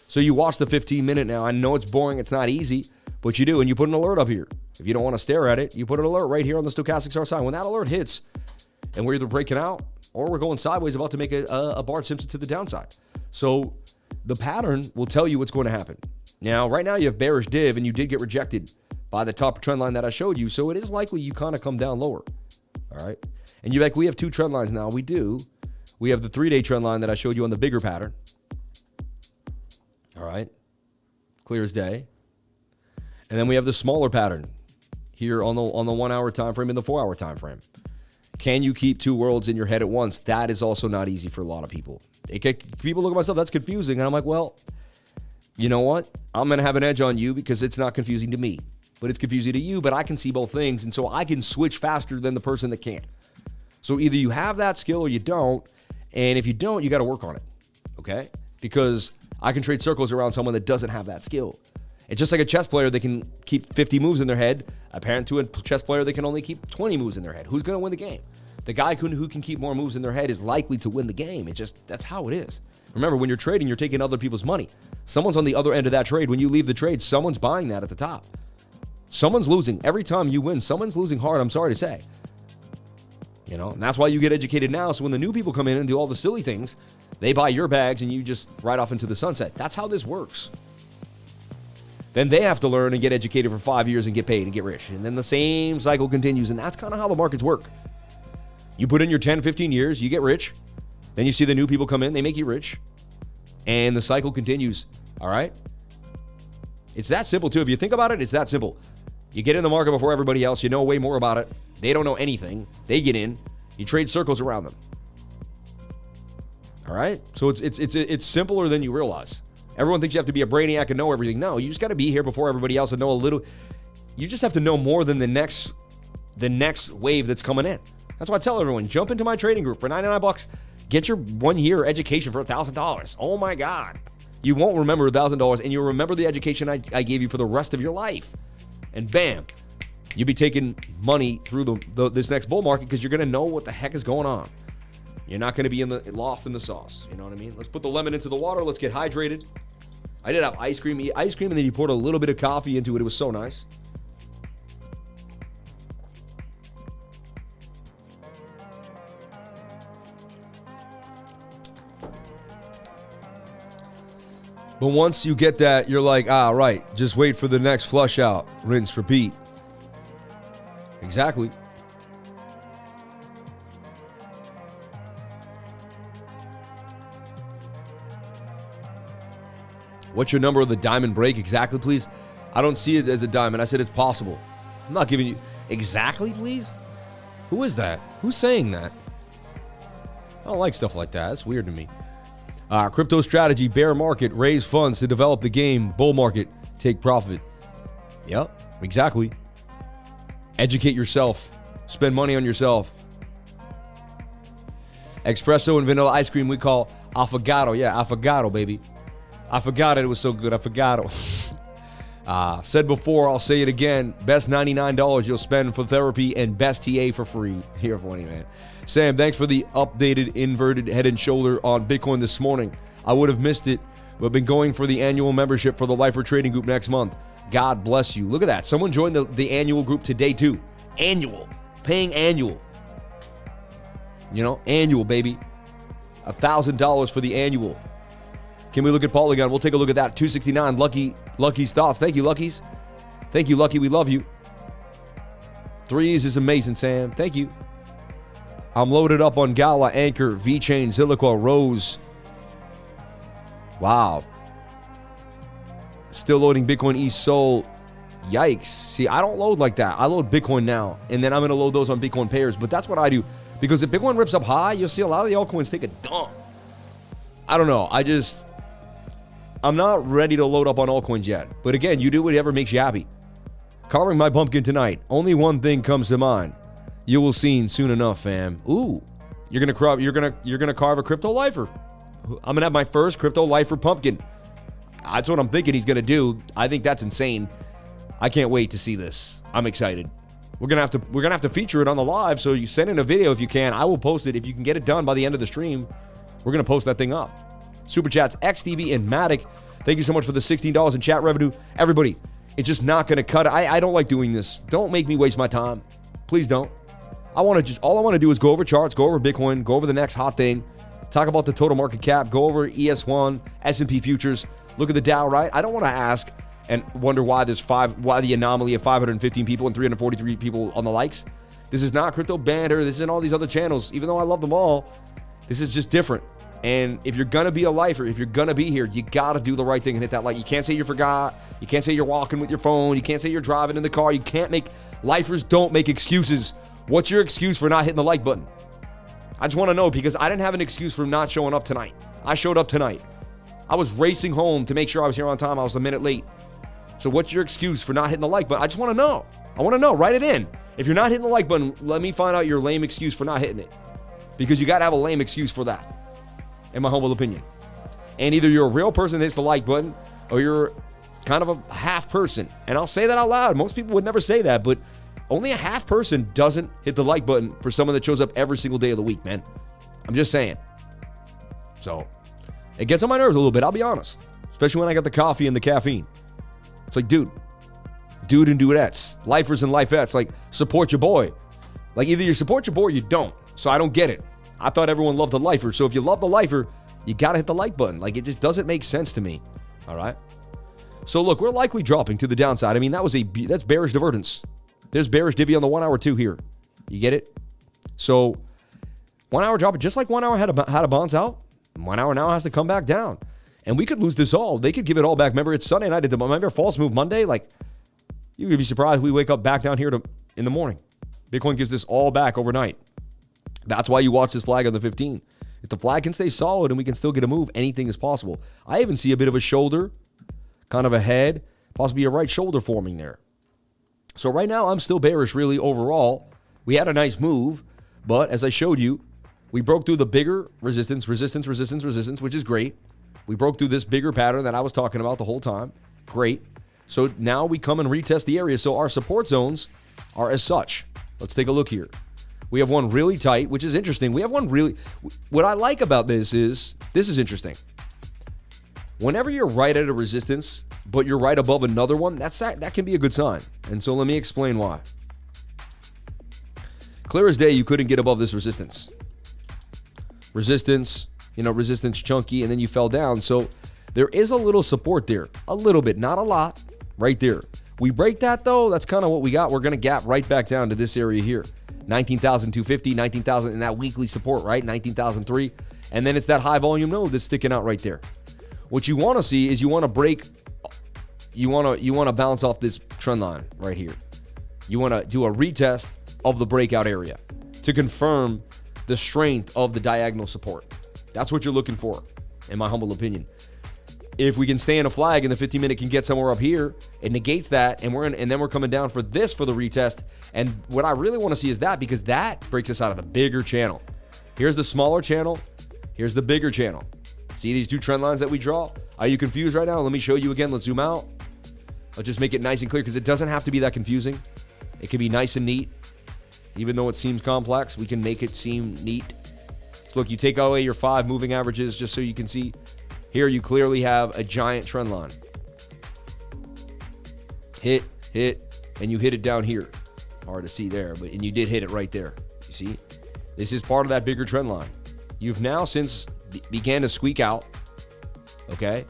So you watch the 15-minute now. I know it's boring. It's not easy, but you do. And you put an alert up here. If you don't want to stare at it, you put an alert right here on the stochastics RSI. When that alert hits, and we're either breaking out or we're going sideways, about to make a Bart Simpson to the downside. So the pattern will tell you what's going to happen. Now, right now you have bearish div, and you did get rejected by the top trend line that I showed you. So it is likely you kind of come down lower. All right. And you're like, we have two trend lines now. We do. We have the 3-day trend line that I showed you on the bigger pattern. All right. Clear as day. And then we have the smaller pattern here on the 1 hour time frame and the 4 hour time frame. Can you keep two worlds in your head at once? That is also not easy for a lot of people. People look at myself, that's confusing. And I'm like, well, you know what? I'm going to have an edge on you because it's not confusing to me, but it's confusing to you, but I can see both things. And so I can switch faster than the person that can't. So either you have that skill or you don't. And if you don't, you got to work on it. Okay? Because I can trade circles around someone that doesn't have that skill. It's just like a chess player that can keep 50 moves in their head, apparent to a chess player that can only keep 20 moves in their head. Who's going to win the game? The guy who can keep more moves in their head is likely to win the game. That's how it is. Remember, when you're trading, you're taking other people's money. Someone's on the other end of that trade. When you leave the trade, someone's buying that at the top. Someone's losing. Every time you win, someone's losing hard, I'm sorry to say. And that's why you get educated now. So when the new people come in and do all the silly things, they buy your bags and you just ride off into the sunset. That's how this works. Then they have to learn and get educated for 5 years and get paid and get rich. And then the same cycle continues. And that's kind of how the markets work. You put in your 10, 15 years, you get rich. Then you see the new people come in, they make you rich. And the cycle continues. All right? It's that simple too. If you think about it, it's that simple. You get in the market before everybody else. You know way more about it. They don't know anything. They get in. You trade circles around them. All right? So it's simpler than you realize. Everyone thinks you have to be a brainiac and know everything. No, you just got to be here before everybody else and know a little. You just have to know more than the next wave that's coming in. That's why I tell everyone, jump into my trading group for $99. Get your 1 year education for $1,000. Oh my God. You won't remember $1,000 and you'll remember the education I gave you for the rest of your life. And bam, you'll be taking money through this next bull market because you're going to know what the heck is going on. You're not going to be lost in the sauce. You know what I mean? Let's put the lemon into the water. Let's get hydrated. I did have ice cream, and then you poured a little bit of coffee into it. It was so nice. But once you get that, you're like, right, just wait for the next flush out. Rinse, repeat. Exactly. What's your number of the diamond break exactly, please? I don't see it as a diamond. I said it's possible. I'm not giving you exactly, please. Who is that? Who's saying that? I don't like stuff like that. It's weird to me. Crypto strategy, bear market, raise funds to develop the game, bull market, take profit. Yep, exactly. Educate yourself. Spend money on yourself. Espresso and vanilla ice cream we call affogato. Yeah, affogato, baby. I forgot it. It was so good. I forgot it. Said before, I'll say it again. Best $99 you'll spend for therapy and best TA for free. Here, funny man. Sam, thanks for the updated inverted head and shoulder on Bitcoin this morning. I would have missed it, but been going for the annual membership for the Lifer Trading Group next month. God bless you. Look at that. Someone joined the annual group today too. Annual. Paying annual. You know, annual, baby. $1,000 for the annual. Can we look at Polygon? We'll take a look at that. 269. Lucky's thoughts. Thank you, Lucky's. Thank you, Lucky. We love you. Threes is amazing, Sam. Thank you. I'm loaded up on Gala, Anchor, VeChain, Zilliqa, Rose. Wow. Still loading Bitcoin East Sol. Yikes. See, I don't load like that. I load Bitcoin now, and then I'm going to load those on Bitcoin pairs. But that's what I do. Because if Bitcoin rips up high, you'll see a lot of the altcoins take a dump. I don't know. I'm not ready to load up on altcoins yet. But again, you do whatever makes you happy. Carving my pumpkin tonight. Only one thing comes to mind. You will see soon enough, fam. Ooh, you're gonna carve a crypto lifer. I'm gonna have my first crypto lifer pumpkin. That's what I'm thinking he's gonna do. I think that's insane. I can't wait to see this. I'm excited. We're gonna have to feature it on the live. So you send in a video if you can. I will post it if you can get it done by the end of the stream. We're gonna post that thing up. Super chats, XTB and MATIC. Thank you so much for the $16 in chat revenue. Everybody, it's just not gonna cut it. I don't like doing this. Don't make me waste my time. Please don't. All I want to do is go over charts, go over Bitcoin, go over the next hot thing, talk about the total market cap, go over ES1, S&P futures, look at the Dow, right? I don't want to ask and wonder why the anomaly of 515 people and 343 people on the likes. This is not Crypto Banter. This isn't all these other channels. Even though I love them all, this is just different. And if you're going to be a lifer, if you're going to be here, you got to do the right thing and hit that like. You can't say you forgot. You can't say you're walking with your phone. You can't say you're driving in the car. You can't make, lifers don't make excuses. What's your excuse for not hitting the like button? I just want to know, because I didn't have an excuse for not showing up tonight. I showed up tonight. I was racing home to make sure I was here on time. I was a minute late. So what's your excuse for not hitting the like button? I just want to know. I want to know. Write it in. If you're not hitting the like button, let me find out your lame excuse for not hitting it. Because you got to have a lame excuse for that, in my humble opinion. And either you're a real person that hits the like button, or you're kind of a half person. And I'll say that out loud. Most people would never say that, but only a half person doesn't hit the like button for someone that shows up every single day of the week, man. I'm just saying. So, it gets on my nerves a little bit, I'll be honest. Especially when I got the coffee and the caffeine. It's like, dude and dudettes, lifers and lifettes, like, support your boy. Like, either you support your boy or you don't. So I don't get it. I thought everyone loved the lifer. So if you love the lifer, you got to hit the like button. Like, it just doesn't make sense to me. All right? So look, we're likely dropping to the downside. I mean, that's bearish divergence. There's bearish divvy on the 1 hour too here. You get it? So 1 hour drop, just like 1 hour had a bounce out, 1 hour now has to come back down. And we could lose this all. They could give it all back. Remember, it's Sunday night. Remember false move Monday? Like, you could be surprised we wake up back down here in the morning. Bitcoin gives this all back overnight. That's why you watch this flag on the 15. If the flag can stay solid and we can still get a move, anything is possible. I even see a bit of a shoulder, kind of a head, possibly a right shoulder forming there. So right now, I'm still bearish, really, overall. We had a nice move, but as I showed you, we broke through the bigger resistance, which is great. We broke through this bigger pattern that I was talking about the whole time. Great. So now we come and retest the area. So our support zones are as such. Let's take a look here. We have one really tight, which is interesting. We have one really... What I like about this is interesting. Whenever you're right at a resistance, but you're right above another one, that can be a good sign. And so let me explain why. Clear as day, you couldn't get above this resistance. Resistance chunky, and then you fell down. So there is a little support there. A little bit, not a lot, right there. We break that, though, that's kind of what we got. We're going to gap right back down to this area here. 19,250, 19,000 in that weekly support, right? 19,003. And then it's that high volume node that's sticking out right there. What you want to see is you want to break, you want to bounce off this trend line right here. You want to do a retest of the breakout area to confirm the strength of the diagonal support. That's what you're looking for, in my humble opinion. If we can stay in a flag and the 15-minute can get somewhere up here, it negates that, and then we're coming down for the retest. And what I really want to see is that, because that breaks us out of the bigger channel. Here's the smaller channel. Here's the bigger channel. See these two trend lines that we draw? Are you confused right now? Let me show you again. Let's zoom out. I'll just make it nice and clear because it doesn't have to be that confusing. It can be nice and neat. Even though it seems complex, we can make it seem neat. So look, you take away your 5 moving averages just so you can see. Here you clearly have a giant trend line. Hit, and you hit it down here. Hard to see there, and you did hit it right there. You see? This is part of that bigger trend line. You've now since began to squeak out, okay?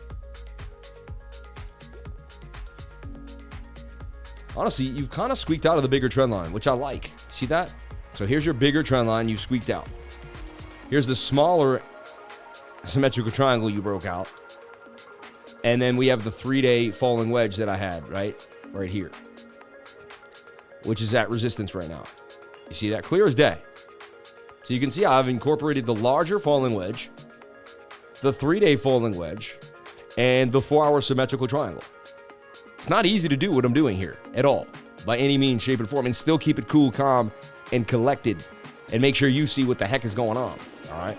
Honestly, you've kind of squeaked out of the bigger trend line, which I like. See that? So here's your bigger trend line you squeaked out. Here's the smaller symmetrical triangle you broke out. And then we have the 3-day falling wedge that I had, right here, which is at resistance right now. You see that? Clear as day. So you can see I've incorporated the larger falling wedge, the 3-day falling wedge, and the 4-hour symmetrical triangle. It's not easy to do what I'm doing here at all, by any means, shape, and form, and still keep it cool, calm, and collected, and make sure you see what the heck is going on, all right?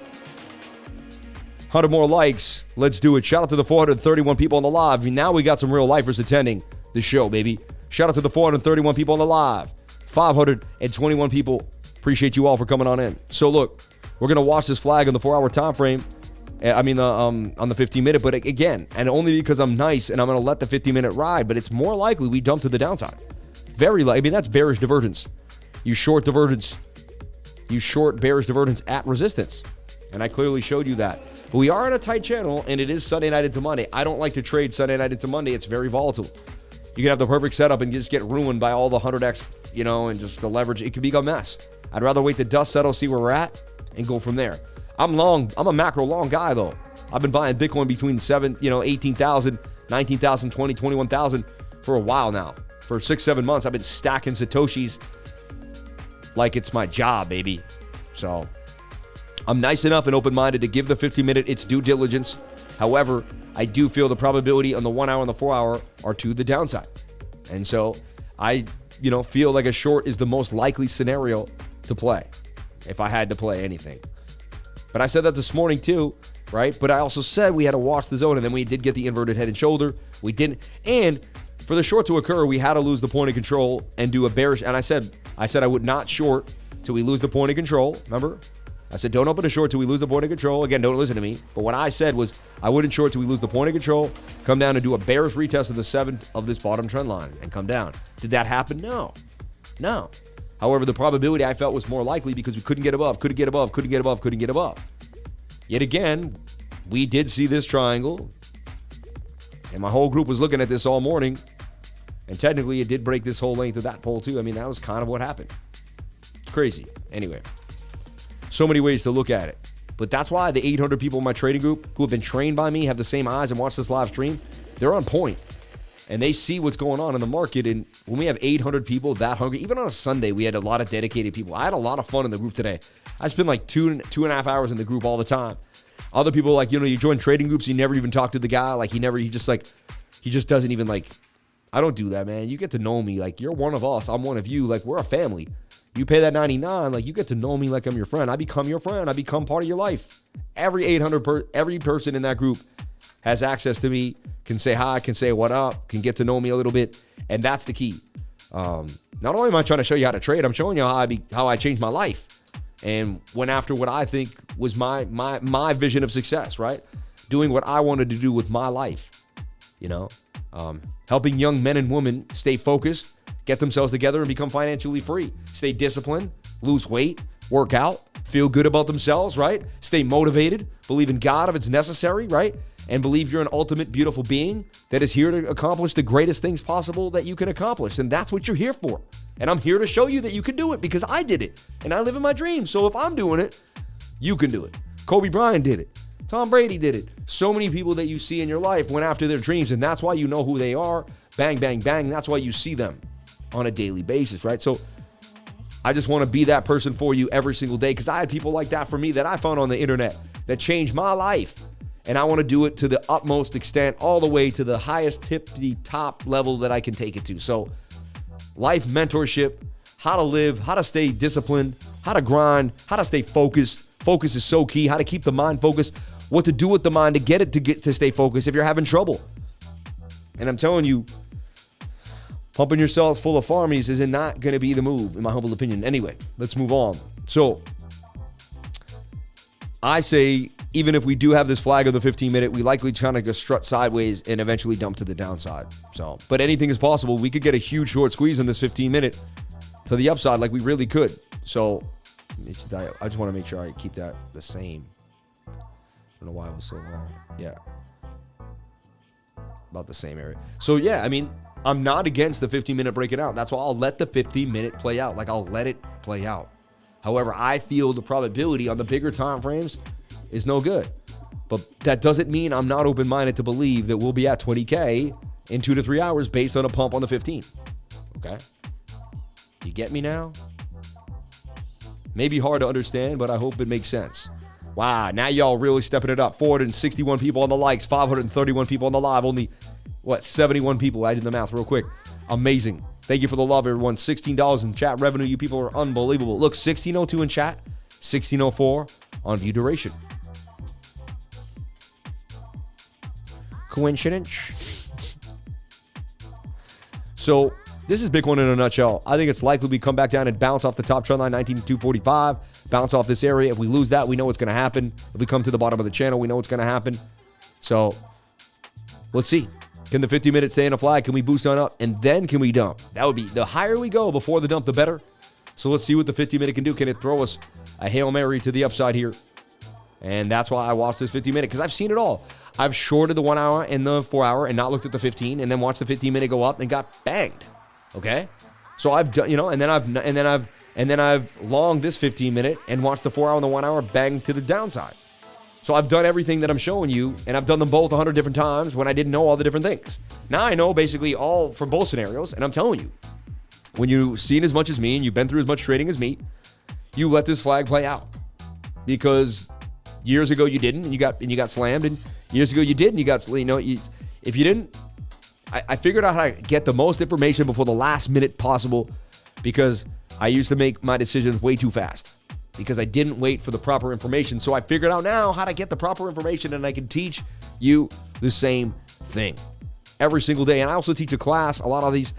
100 more likes. Let's do it. Shout out to the 431 people on the live. Now we got some real lifers attending the show, baby. Shout out to the 431 people on the live. 521 people. Appreciate you all for coming on in. So look, we're gonna watch this flag on the 4-hour time frame. On the 15-minute, but again, and only because I'm nice and I'm gonna let the 15-minute ride. But it's more likely we dump to the downside. That's bearish divergence. You short divergence. You short bearish divergence at resistance, and I clearly showed you that. But we are on a tight channel, and it is Sunday night into Monday. I don't like to trade Sunday night into Monday. It's very volatile. You can have the perfect setup and just get ruined by all the 100x, and just the leverage. It can become a mess. I'd rather wait the dust settle, see where we're at, and go from there. I'm a macro long guy, though. I've been buying Bitcoin between 18,000, 19,000, 20, 21,000 for a while now. For 6-7 months, I've been stacking Satoshis like it's my job, baby. So I'm nice enough and open-minded to give the 15-minute its due diligence. However, I do feel the probability on the 1 hour and the 4 hour are to the downside. And so I, feel like a short is the most likely scenario to play if I had to play anything. But I said that this morning too, right? But I also said we had to watch the zone, and then we did get the inverted head and shoulder. We didn't. And for the short to occur, we had to lose the point of control and do a bearish. And I said I would not short till we lose the point of control. Remember? I said, don't open a short till we lose the point of control. Again, don't listen to me. But what I said was I wouldn't short till we lose the point of control, come down and do a bearish retest of the 7th of this bottom trend line and come down. Did that happen? No. However, the probability I felt was more likely because we couldn't get above. Yet again, we did see this triangle, and my whole group was looking at this all morning, and technically it did break this whole length of that pole too. That was kind of what happened. It's crazy. Anyway, so many ways to look at it. But that's why the 800 people in my trading group who have been trained by me, have the same eyes and watch this live stream, they're on point. And they see what's going on in the market. And when we have 800 people that hungry, even on a Sunday, we had a lot of dedicated people. I had a lot of fun in the group today. I spent like two and a half hours in the group all the time. Other people, like, you join trading groups, you never even talk to the guy. Like, he just doesn't even, like, I don't do that, man. You get to know me. Like, you're one of us. I'm one of you. Like, we're a family. You pay that $99, like, you get to know me like I'm your friend. I become your friend. I become part of your life. Every person in that group has access to me, can say hi, can say what up, can get to know me a little bit, and that's the key. Not only am I trying to show you how to trade, I'm showing you how I changed my life and went after what I think was my vision of success, right? Doing what I wanted to do with my life, helping young men and women stay focused, get themselves together, and become financially free. Stay disciplined, lose weight, work out, feel good about themselves, right? Stay motivated, believe in God if it's necessary, right? And believe you're an ultimate beautiful being that is here to accomplish the greatest things possible that you can accomplish. And that's what you're here for. And I'm here to show you that you can do it because I did it. And I live in my dreams. So if I'm doing it, you can do it. Kobe Bryant did it. Tom Brady did it. So many people that you see in your life went after their dreams. And that's why you know who they are. Bang, bang, bang. That's why you see them on a daily basis, right? So I just want to be that person for you every single day because I had people like that for me that I found on the internet that changed my life. And I want to do it to the utmost extent, all the way to the highest top level that I can take it to. So life mentorship, how to live, how to stay disciplined, how to grind, how to stay focused. Focus is so key. How to keep the mind focused, what to do with the mind to get to stay focused if you're having trouble. And I'm telling you, pumping yourselves full of farmies is not going to be the move, in my humble opinion. Anyway, let's move on. So I say, even if we do have this flag of the 15-minute, we likely kind of go strut sideways and eventually dump to the downside. So, but anything is possible. We could get a huge short squeeze in this 15-minute to the upside like we really could. So I just want to make sure I keep that the same. I don't know why it was so long. Yeah. About the same area. So yeah, I mean, I'm not against the 15-minute breaking out. That's why I'll let the 15-minute play out. Like, I'll let it play out. However, I feel the probability on the bigger time frames is no good. But that doesn't mean I'm not open-minded to believe that we'll be at 20K in 2 to 3 hours based on a pump on the 15. Okay? You get me now? Maybe hard to understand, but I hope it makes sense. Wow, now y'all really stepping it up. 461 people on the likes, 531 people on the live, only, 71 people. I did the math real quick. Amazing. Thank you for the love, everyone. $16 in chat revenue. You people are unbelievable. Look, 1602 in chat, 1604 on view duration. Coincidence? So this is Bitcoin in a nutshell. I think it's likely we come back down and bounce off the top trend line, 19,245. Bounce off this area. If we lose that, we know what's going to happen. If we come to the bottom of the channel, we know what's going to happen. So let's see. Can the 50-minute stay in a flag? Can we boost on up? And then can we dump? That would be, the higher we go before the dump, the better. So let's see what the 50-minute can do. Can it throw us a Hail Mary to the upside here? And that's why I watched this 50-minute, because I've seen it all. I've shorted the 1 hour and the 4 hour and not looked at the 15, and then watched the 15-minute go up and got banged. Okay? So I've done, and then I've longed this 15-minute and watched the 4 hour and the 1 hour bang to the downside. So I've done everything that I'm showing you, and I've done them both 100 different times when I didn't know all the different things. Now I know basically all for both scenarios, and I'm telling you, when you've seen as much as me and you've been through as much trading as me, you let this flag play out. Because years ago you didn't, and you got slammed, and years ago you did, and you got, if you didn't, I figured out how to get the most information before the last minute possible, because I used to make my decisions way too fast. Because I didn't wait for the proper information. So I figured out now how to get the proper information, and I can teach you the same thing every single day. And I also teach a class. A lot of these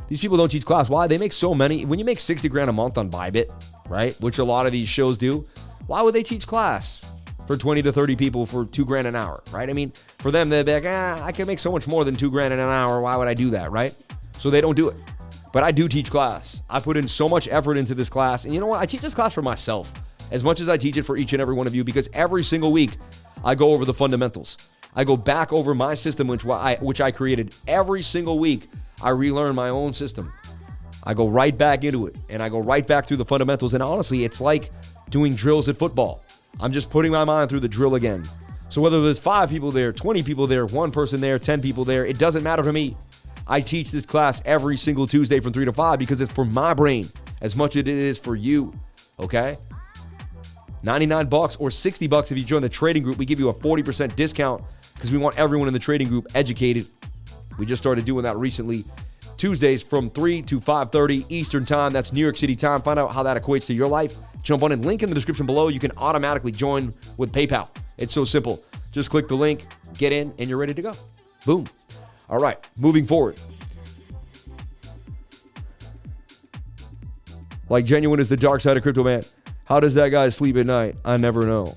people don't teach class. Why? They make so many. When you make 60 grand a month on Bybit, right? Which a lot of these shows do. Why would they teach class for 20 to 30 people for $2 grand an hour, right? I mean, for them, they'd be like, I can make so much more than $2 grand in an hour. Why would I do that, right? So they don't do it. But I do teach class. I put in so much effort into this class. And you know what? I teach this class for myself as much as I teach it for each and every one of you, because every single week I go over the fundamentals. I go back over my system, which I created. Every single week I relearn my own system. I go right back into it, and I go right back through the fundamentals. And honestly, it's like doing drills at football. I'm just putting my mind through the drill again. So whether there's 5 people there, 20 people there, 1 person there, 10 people there, it doesn't matter to me. I teach this class every single Tuesday from 3 to 5 because it's for my brain as much as it is for you, okay? $99 or $60 if you join the trading group. We give you a 40% discount because we want everyone in the trading group educated. We just started doing that recently. Tuesdays from 3 to 5:30 Eastern time. That's New York City time. Find out how that equates to your life. Jump on in. Link in the description below. You can automatically join with PayPal. It's so simple. Just click the link, get in, and you're ready to go. Boom. All right, moving forward. Like genuine is the dark side of crypto, man. How does that guy sleep at night? I never know.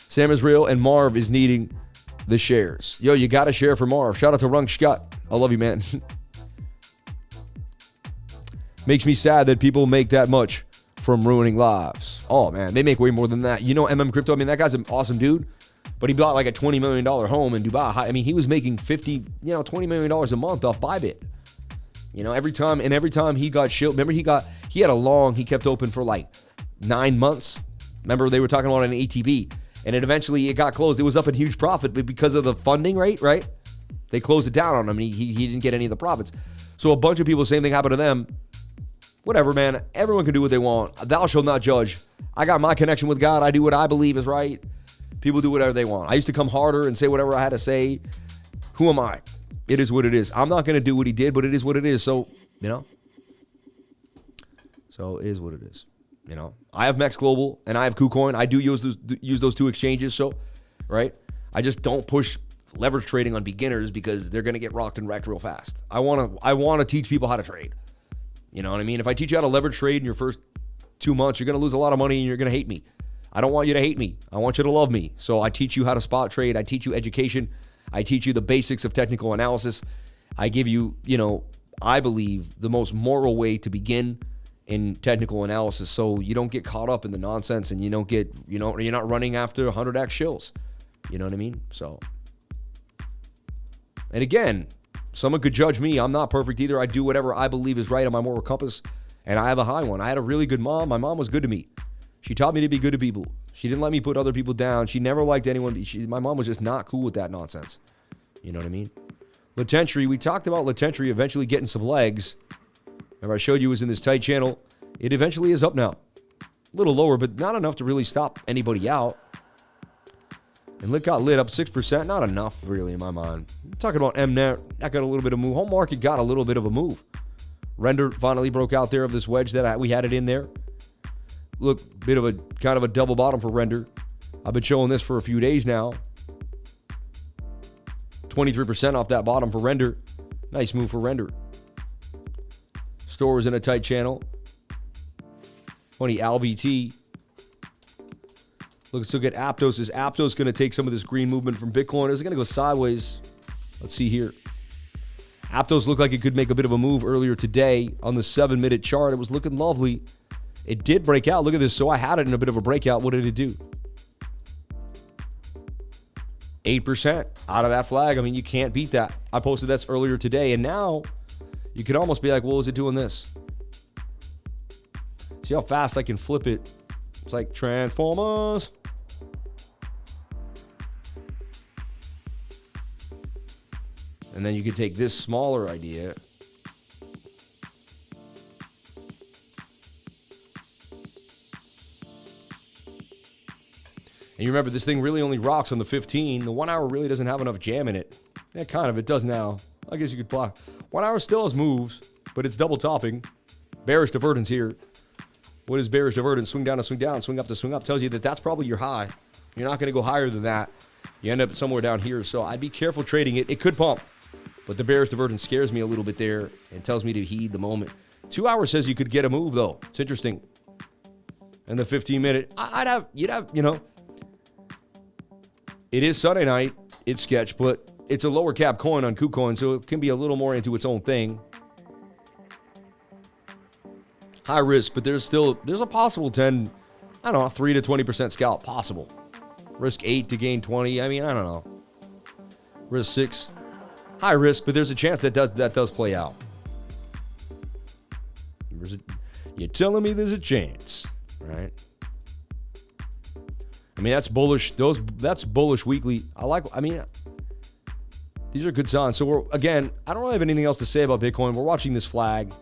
Sam is real, and Marv is needing the shares. Yo, you got to share for Marv. Shout out to Rung Scott. I love you, man. Makes me sad that people make that much from ruining lives. Oh, man, they make way more than that. You know MM Crypto, I mean, that guy's an awesome dude. But he bought like a $20 million home in Dubai. I mean, he was making $20 million a month off Bybit. Every time he got shilled, remember he kept open for like 9 months. Remember they were talking about an ATB, and it got closed. It was up in huge profit, but because of the funding rate, right? They closed it down on him, and he didn't get any of the profits. So a bunch of people, same thing happened to them. Whatever, man. Everyone can do what they want. Thou shalt not judge. I got my connection with God. I do what I believe is right. People do whatever they want. I used to come harder and say whatever I had to say. Who am I? It is what it is. I'm not going to do what he did, but it is what it is. So, So it is what it is. I have Mex Global and I have KuCoin. I do use those 2 exchanges. So, right? I just don't push leverage trading on beginners because they're going to get rocked and wrecked real fast. I want to teach people how to trade. You know what I mean? If I teach you how to leverage trade in your first 2 months, you're going to lose a lot of money and you're going to hate me. I don't want you to hate me. I want you to love me. So I teach you how to spot trade. I teach you education. I teach you the basics of technical analysis. I give you, I believe the most moral way to begin in technical analysis, so you don't get caught up in the nonsense and you don't get, you're not running after 100x shills. You know what I mean? So, and again, someone could judge me. I'm not perfect either. I do whatever I believe is right on my moral compass, and I have a high one. I had a really good mom. My mom was good to me. She taught me to be good to people. She didn't let me put other people down. She never liked anyone. My mom was just not cool with that nonsense. You know what I mean? Latentry, we talked about Latentry eventually getting some legs. Remember, I showed you it was in this tight channel. It eventually is up now. A little lower, but not enough to really stop anybody out. And lit got lit up 6%. Not enough, really, in my mind. I'm talking about MNet. That got a little bit of move. Home market got a little bit of a move. Render finally broke out there of this wedge that we had it in there. Look, bit of a kind of a double bottom for Render. I've been showing this for a few days now. 23% off that bottom for Render. Nice move for Render. Store is in a tight channel. Funny, ALBT. Let's look at Aptos. Is Aptos going to take some of this green movement from Bitcoin? Is it going to go sideways? Let's see here. Aptos looked like it could make a bit of a move earlier today on the 7-minute chart. It was looking lovely. It did break out. Look at this. So I had it in a bit of a breakout. What did it do? 8% out of that flag. I mean, you can't beat that. I posted this earlier today, and now you could almost be like, well, is it doing this? See how fast I can flip it? It's like Transformers. And then you could take this smaller idea. And you remember, this thing really only rocks on the 15. The 1 hour really doesn't have enough jam in it. Yeah, kind of. It does now. I guess you could block. 1 hour still has moves, but it's double topping. Bearish divergence here. What is bearish divergence? Swing down to swing down, swing up to swing up. Tells you that that's probably your high. You're not going to go higher than that. You end up somewhere down here. So I'd be careful trading it. It could pump, but the bearish divergence scares me a little bit there and tells me to heed the moment. 2 hours says you could get a move, though. It's interesting. And the 15-minute, you'd have, it is Sunday night. It's sketch, but it's a lower cap coin on KuCoin, so it can be a little more into its own thing. High risk, but there's a possible 3 to 20% scalp possible. Risk 8 to gain 20. I mean, I don't know. Risk 6. High risk, but there's a chance that does play out. You're telling me there's a chance, right? I mean, that's bullish. That's bullish weekly. These are good signs. So I don't really have anything else to say about Bitcoin. We're watching this flag.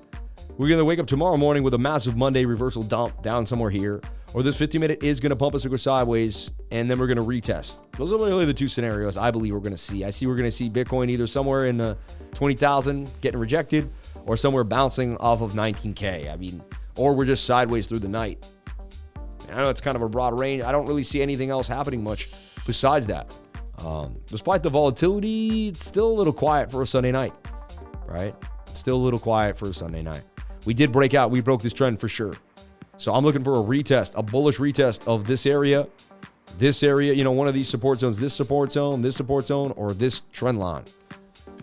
We're going to wake up tomorrow morning with a massive Monday reversal dump down somewhere here. Or this 50-minute is going to pump us or go sideways, and then we're going to retest. Those are really the two scenarios I believe we're going to see. We're going to see Bitcoin either somewhere in 20,000 getting rejected, or somewhere bouncing off of 19K. I mean, or we're just sideways through the night. I know it's kind of a broad range. I don't really see anything else happening much besides that. Despite the volatility, it's still a little quiet for a Sunday night, right? It's still a little quiet for a Sunday night. We did break out. We broke this trend for sure. So I'm looking for a retest, a bullish retest of this area, one of these support zones, this support zone, or this trend line.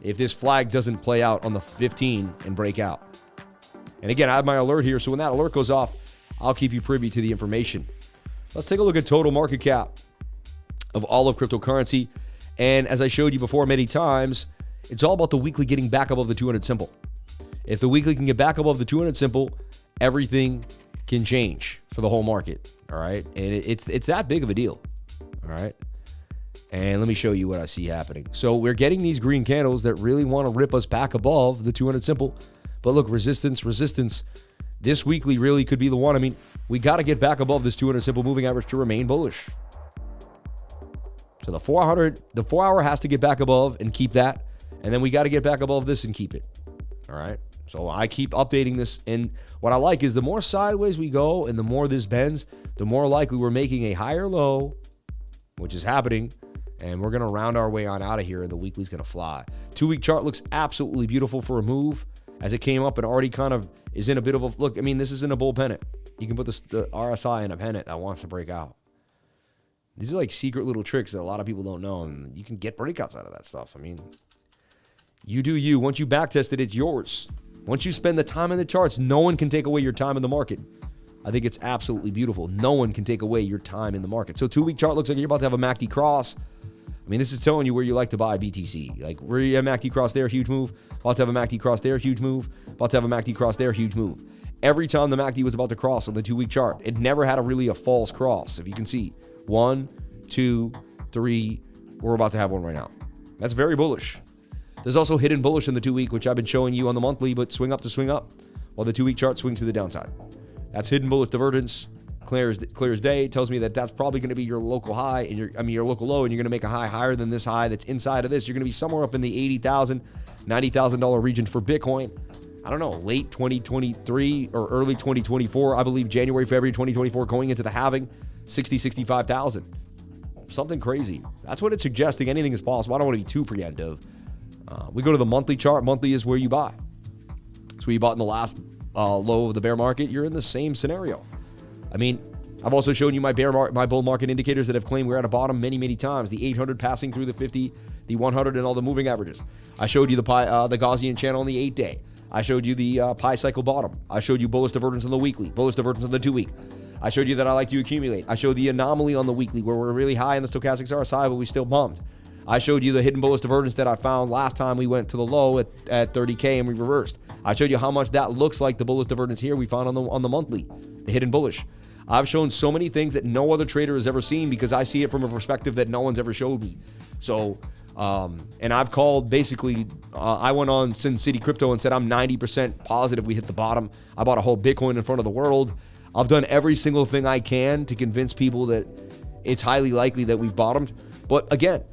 If this flag doesn't play out on the 15 and break out. And again, I have my alert here. So when that alert goes off, I'll keep you privy to the information. Let's take a look at total market cap of all of cryptocurrency. And as I showed you before many times, it's all about the weekly getting back above the 200 simple. If the weekly can get back above the 200 simple, everything can change for the whole market. All right. And it's that big of a deal. All right. And let me show you what I see happening. So we're getting these green candles that really want to rip us back above the 200 simple. But look, resistance. This weekly really could be the one. I mean, we got to get back above this 200 simple moving average to remain bullish. So the 4 hour has to get back above and keep that. And then we got to get back above this and keep it. All right. So I keep updating this. And what I like is the more sideways we go and the more this bends, the more likely we're making a higher low, which is happening. And we're going to round our way on out of here, and the weekly's going to fly. 2-week chart looks absolutely beautiful for a move. As it came up and already kind of is in a bit of a look. I mean, this isn't a bull pennant. You can put the RSI in a pennant that wants to break out. These are like secret little tricks that a lot of people don't know, and you can get breakouts out of that stuff. I mean, you do you. Once you backtest it, it's yours. Once you spend the time in the charts, no one can take away your time in the market. I think it's absolutely beautiful. No one can take away your time in the market. So 2-week chart looks like you're about to have a MACD cross. I mean, this is telling you where you like to buy BTC. Like, where you have MACD cross there, huge move. About to have a MACD cross there, huge move. About to have a MACD cross there, huge move. Every time the MACD was about to cross on the 2-week chart, it never had really a false cross. If you can see, 1, 2, 3, we're about to have one right now. That's very bullish. There's also hidden bullish in the 2-week, which I've been showing you on the monthly, but swing up to swing up, while the 2-week chart swings to the downside. That's hidden bullish divergence. Clear as day. It tells me that that's probably going to be your local high and your local low, and you're going to make a high higher than this high that's inside of this. You're going to be somewhere up in the $80,000, $90,000 region for Bitcoin. I don't know, late 2023 or early 2024. I believe January, February 2024, going into the halving, 60, 65,000. Something crazy. That's what it's suggesting. Anything is possible. I don't want to be too preemptive. We go to the monthly chart. Monthly is where you buy. It's where you bought in the last low of the bear market. You're in the same scenario. I mean, I've also shown you my bull market indicators that have claimed we're at a bottom many, many times. The 800 passing through the 50, the 100, and all the moving averages. I showed you the Gaussian channel on the 8-day. I showed you the pi cycle bottom. I showed you bullish divergence on the weekly, bullish divergence on the 2-week. I showed you that I like to accumulate. I showed the anomaly on the weekly where we're really high in the stochastics RSI, but we still bumped. I showed you the hidden bullish divergence that I found last time we went to the low at 30K and we reversed. I showed you how much that looks like the bullish divergence here we found on the monthly, the hidden bullish. I've shown so many things that no other trader has ever seen because I see it from a perspective that no one's ever showed me. So, and I've called basically, I went on Sin City Crypto and said I'm 90% positive we hit the bottom. I bought a whole Bitcoin in front of the world. I've done every single thing I can to convince people that it's highly likely that we've bottomed. But again,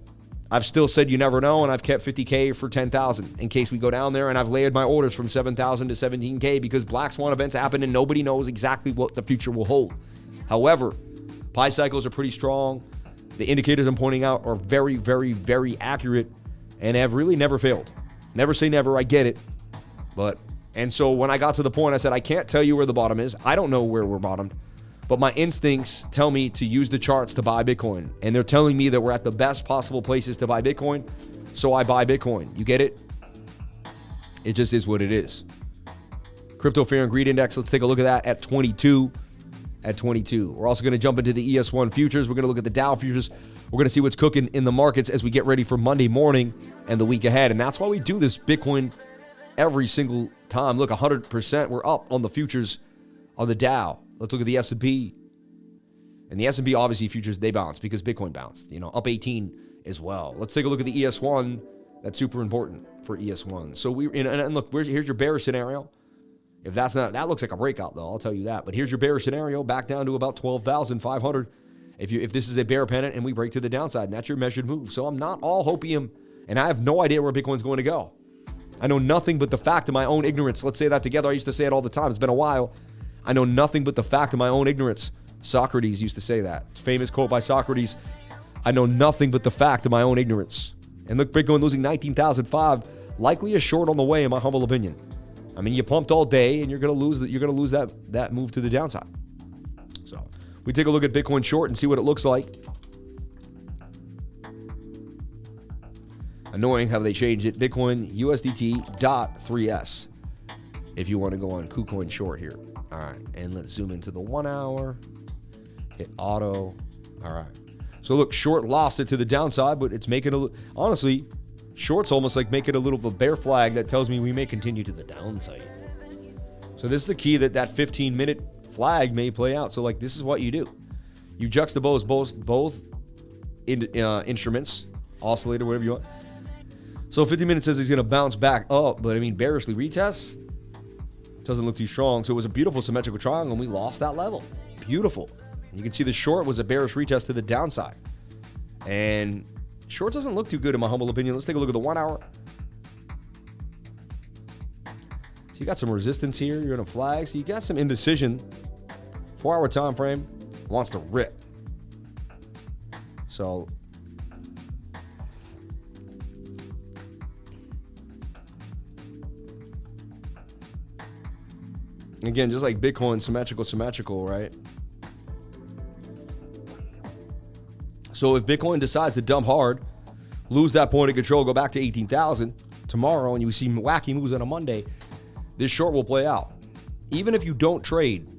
I've still said you never know, and I've kept 50K for 10,000 in case we go down there, and I've layered my orders from 7,000 to 17K because black swan events happen and nobody knows exactly what the future will hold. However, pi cycles are pretty strong. The indicators I'm pointing out are very, very, very accurate and have really never failed. Never say never, I get it. And so when I got to the point, I said, I can't tell you where the bottom is. I don't know where we're bottomed. But my instincts tell me to use the charts to buy Bitcoin. And they're telling me that we're at the best possible places to buy Bitcoin. So I buy Bitcoin. You get it? It just is what it is. Crypto Fear and Greed Index, let's take a look at that at 22. At 22. We're also going to jump into the ES1 futures. We're going to look at the Dow futures. We're going to see what's cooking in the markets as we get ready for Monday morning and the week ahead. And that's why we do this Bitcoin every single time. Look, 100%. We're up on the futures on the Dow. Let's look at the S&P. And the S&P, obviously, futures, they bounced because Bitcoin bounced. Up 18 as well. Let's take a look at the ES1. That's super important for ES1. So and look, here's your bearish scenario. If that's not, that looks like a breakout, though. I'll tell you that. But here's your bearish scenario, back down to about 12,500. If this is a bear pennant and we break to the downside, and that's your measured move. So I'm not all hopium, and I have no idea where Bitcoin's going to go. I know nothing but the fact of my own ignorance. Let's say that together. I used to say it all the time. It's been a while. I know nothing but the fact of my own ignorance. Socrates used to say that. It's a famous quote by Socrates. I know nothing but the fact of my own ignorance. And look, Bitcoin losing 19,005, likely a short on the way, in my humble opinion. I mean, you pumped all day, and you're going to lose that move to the downside. So we take a look at Bitcoin short and see what it looks like. Annoying how they changed it. Bitcoin USDT.3S. If you want to go on KuCoin short here. All right, and let's zoom into the 1 hour. Hit auto. All right. So look, short lost it to the downside, but it's making honestly, short's almost like making a little of a bear flag that tells me we may continue to the downside. So this is the key, that 15-minute flag may play out. So like, this is what you do. You juxtapose both instruments, oscillator, whatever you want. So 50 minutes says he's going to bounce back up, but I mean, bearishly retest doesn't look too strong. So it was a beautiful symmetrical triangle, and we lost that level. Beautiful. You can see the short was a bearish retest to the downside. And short doesn't look too good in my humble opinion. Let's take a look at the 1 hour. So you got some resistance here. You're in a flag. So you got some indecision. 4 hour time frame wants to rip. So Again, just like Bitcoin, symmetrical, right? So if Bitcoin decides to dump hard, lose that point of control, go back to 18,000 tomorrow, and you see wacky moves on a Monday, this short will play out. Even if you don't trade,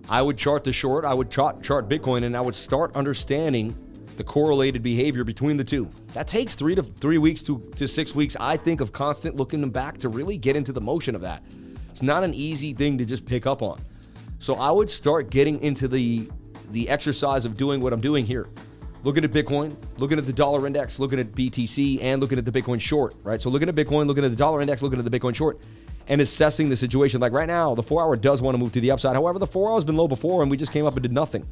I would chart the short, I would chart Bitcoin, and I would start understanding the correlated behavior between the two. That takes 3 weeks to 6 weeks, I think, of constant looking back to really get into the motion of that. It's not an easy thing to just pick up on. So I would start getting into the exercise of doing what I'm doing here. Looking at Bitcoin, looking at the dollar index, looking at BTC, and looking at the Bitcoin short, right? So looking at Bitcoin, looking at the dollar index, looking at the Bitcoin short, and assessing the situation. Like right now, the 4 hour does want to move to the upside. However, the 4 hour has been low before, and we just came up and did nothing.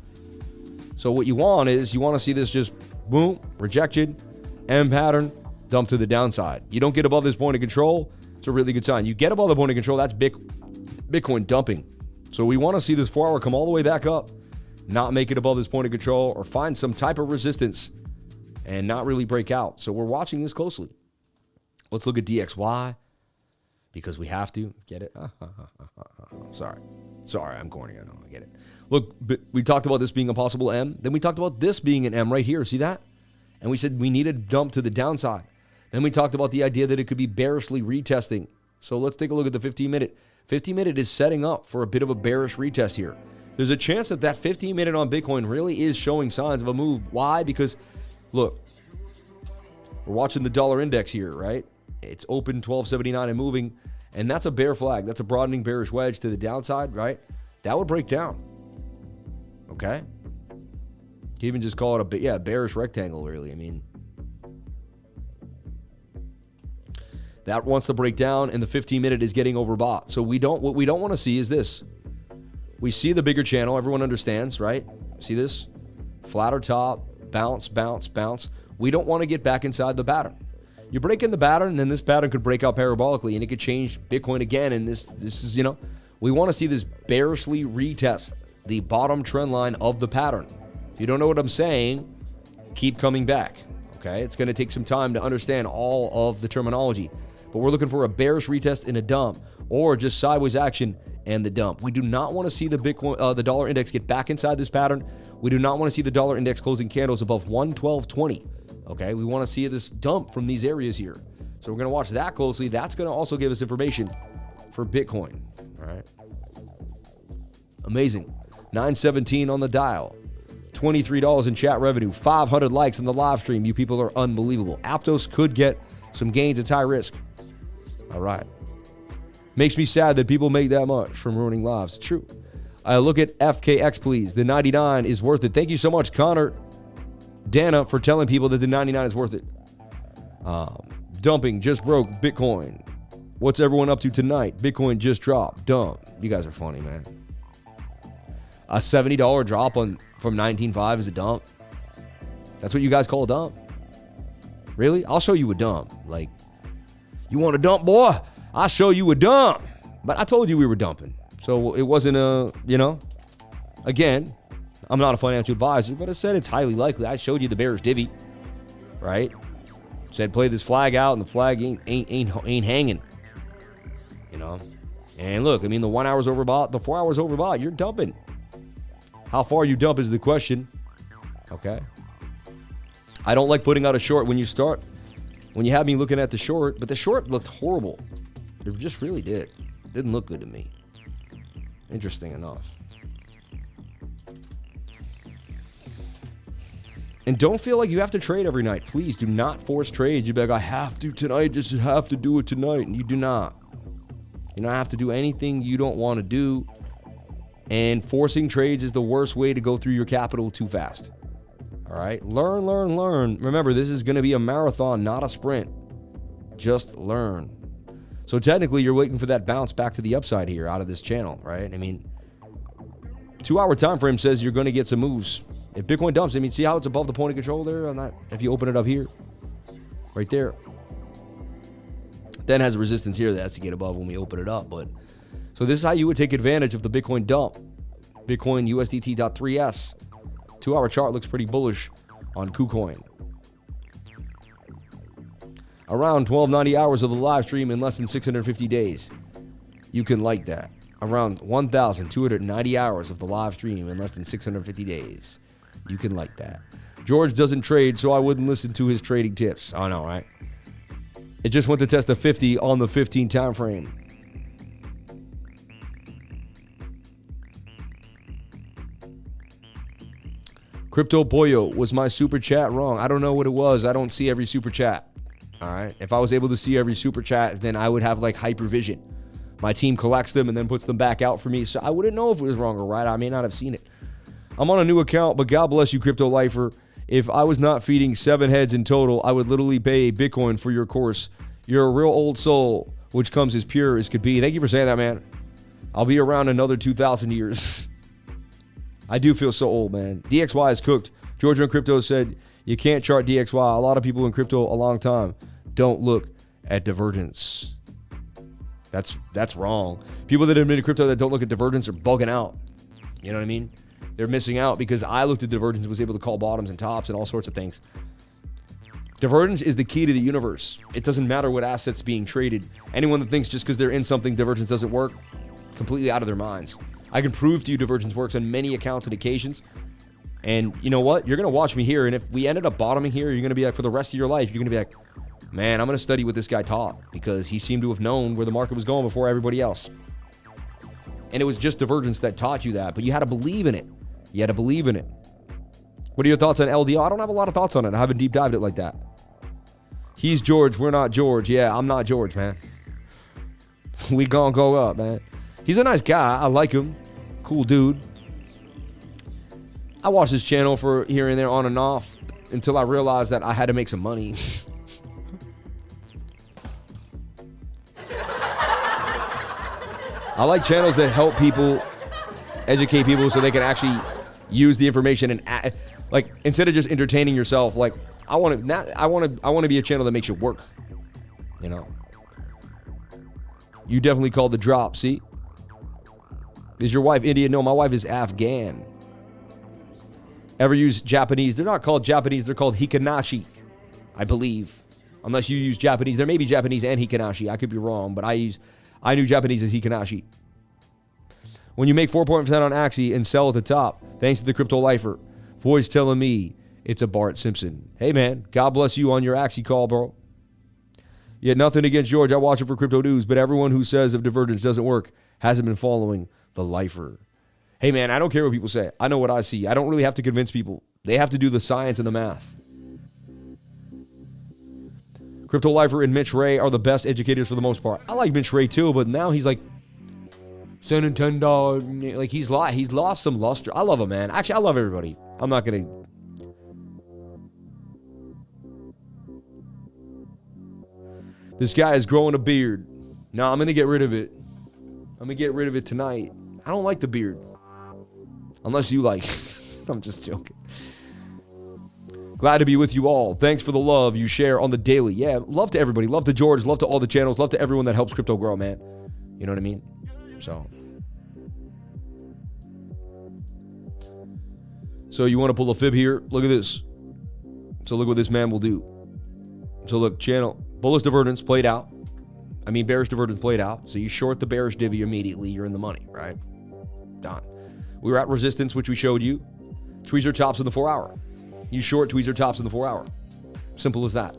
So what you want is you want to see this just boom, rejected, M pattern, dump to the downside. You don't get above this point of control, it's a really good sign. You get above the point of control, that's Bitcoin dumping. So we want to see this 4 hour come all the way back up, not make it above this point of control, or find some type of resistance and not really break out. So we're watching this closely. Let's look at DXY because we have to. Get it? Sorry, I'm corny. I know, I get it. Look, we talked about this being a possible M. Then we talked about this being an M right here. See that? And we said we need a dump to the downside. Then we talked about the idea that it could be bearishly retesting. So let's take a look at the 15-minute. 15-minute is setting up for a bit of a bearish retest here. There's a chance that 15-minute on Bitcoin really is showing signs of a move. Why? Because, look, we're watching the dollar index here, right? It's open 1279 and moving, and that's a bear flag. That's a broadening bearish wedge to the downside, right? That would break down, okay? You can even just call it a bearish rectangle, really. I mean, that wants to break down, and the 15-minute is getting overbought. So what we don't want to see is this. We see the bigger channel. Everyone understands, right? See this? Flatter top, bounce, bounce, bounce. We don't want to get back inside the pattern. You break in the pattern, and then this pattern could break out parabolically, and it could change Bitcoin again. And this is, we want to see this bearishly retest the bottom trend line of the pattern. If you don't know what I'm saying, keep coming back, okay? It's going to take some time to understand all of the terminology. But we're looking for a bearish retest in a dump, or just sideways action and the dump. We do not want to see the the dollar index get back inside this pattern. We do not want to see the dollar index closing candles above 112.20. Okay, we want to see this dump from these areas here. So we're going to watch that closely. That's going to also give us information for Bitcoin. All right. Amazing. 917 on the dial. $23 in chat revenue. 500 likes on the live stream. You people are unbelievable. Aptos could get some gains. It's high risk. All right. Makes me sad that people make that much from ruining lives. It's true. Look at FKX, please. The 99 is worth it. Thank you so much, Connor Dana, for telling people that the 99 is worth it. Dumping just broke Bitcoin. What's everyone up to tonight? Bitcoin just dropped. Dump. You guys are funny, man. A $70 drop from 19.5 is a dump. That's what you guys call a dump? Really? I'll show you a dump. Like, you want a dump, boy? I'll show you a dump. But I told you we were dumping. So it wasn't again, I'm not a financial advisor, but I said it's highly likely. I showed you the bearish divvy, right? Said play this flag out, and the flag ain't hanging. And look, I mean, the 1 hour's overbought, the 4 hours overbought. You're dumping. How far you dump is the question. Okay. I don't like putting out a short when you have me looking at the short, but the short looked horrible. It just really did. Didn't look good to me. Interesting enough. And don't feel like you have to trade every night. Please do not force trades. You'd be like, I have to tonight, just have to do it tonight. And you do not. You don't have to do anything you don't want to do. And forcing trades is the worst way to go through your capital too fast. All right? Learn, learn, learn. Remember, this is going to be a marathon, not a sprint. Just learn. So technically, you're waiting for that bounce back to the upside here out of this channel, right? I mean, 2 hour time frame says you're going to get some moves. If Bitcoin dumps, I mean, see how it's above the point of control there on that? If you open it up here, right there. Then has a resistance here that has to get above when we open it up. But so this is how you would take advantage of the Bitcoin dump. Bitcoin USDT.3S. 2 hour chart looks pretty bullish on KuCoin. Around 1290 hours of the live stream in less than 650 days. You can like that. around 1,290 hours of the live stream in less than 650 days. You can like that. George doesn't trade, so I wouldn't listen to his trading tips. I know, right? It just went to test a 50 on the 15 time frame. Crypto Pollo, was my super chat wrong? I don't know what it was. I don't see every super chat. All right. If I was able to see every super chat, then I would have like hypervision. My team collects them and then puts them back out for me. So I wouldn't know if it was wrong or right. I may not have seen it. I'm on a new account, but God bless you, Crypto Lifer. If I was not feeding 7 heads in total, I would literally pay Bitcoin for your course. You're a real old soul, which comes as pure as could be. Thank you for saying that, man. I'll be around another 2,000 years. I do feel so old, man. DXY is cooked. Georgia in Crypto said, you can't chart DXY. A lot of people in crypto a long time don't look at divergence. That's wrong. People that admit to crypto that don't look at divergence are bugging out. You know what I mean? They're missing out because I looked at divergence and was able to call bottoms and tops and all sorts of things. Divergence is the key to the universe. It doesn't matter what asset's being traded. Anyone that thinks just because they're in something divergence doesn't work, completely out of their minds. I can prove to you divergence works on many accounts and occasions. And you know what? You're going to watch me here. And if we ended up bottoming here, you're going to be like, for the rest of your life, you're going to be like, man, I'm going to study what this guy taught because he seemed to have known where the market was going before everybody else. And it was just divergence that taught you that. But you had to believe in it. You had to believe in it. What are your thoughts on LDR? I don't have a lot of thoughts on it. I haven't deep dived it like that. He's George. We're not George. Yeah, I'm not George, man. We gonna go up, man. He's a nice guy. I like him. Cool dude. I watched his channel for here and there on and off until I realized that I had to make some money. I like channels that help people, educate people so they can actually use the information and like instead of just entertaining yourself, like I want to be a channel that makes you work. You know. You definitely called the drop, see? Is your wife Indian? No, my wife is Afghan. Ever use Japanese? They're not called Japanese, they're called Hikanashi, I believe. Unless you use Japanese. There may be Japanese and Hikanashi. I could be wrong, but I knew Japanese as Hikanashi. When you make 4% on Axie and sell at the top, thanks to the Crypto Lifer, voice telling me it's a Bart Simpson. Hey, man, God bless you on your Axie call, bro. Yet nothing against George. I watch it for crypto news, but everyone who says if divergence doesn't work hasn't been following the Lifer. Hey, man, I don't care what people say. I know what I see. I don't really have to convince people. They have to do the science and the math. Crypto Lifer and Mitch Ray are the best educators for the most part. I like Mitch Ray too, but now he's like sending $10. Like he's lost some luster. I love him, man. Actually, I love everybody. I'm not gonna. This guy is growing a beard. No, I'm gonna get rid of it. I'm gonna get rid of it tonight. I don't like the beard, unless you like. I'm just joking. Glad to be with you all. Thanks for the love you share on the daily. Yeah, love to everybody. Love to George. Love to all the channels. Love to everyone that helps crypto grow, man. You know what I mean? So you want to pull a fib here? Look at this. So look what this man will do. So look, channel. Bullish divergence played out. I mean, bearish divergence played out. So you short the bearish divvy immediately. You're in the money, right? Done. We were at resistance, which we showed you. Tweezer tops in the 4 hour. You short tweezer tops in the 4 hour. Simple as that.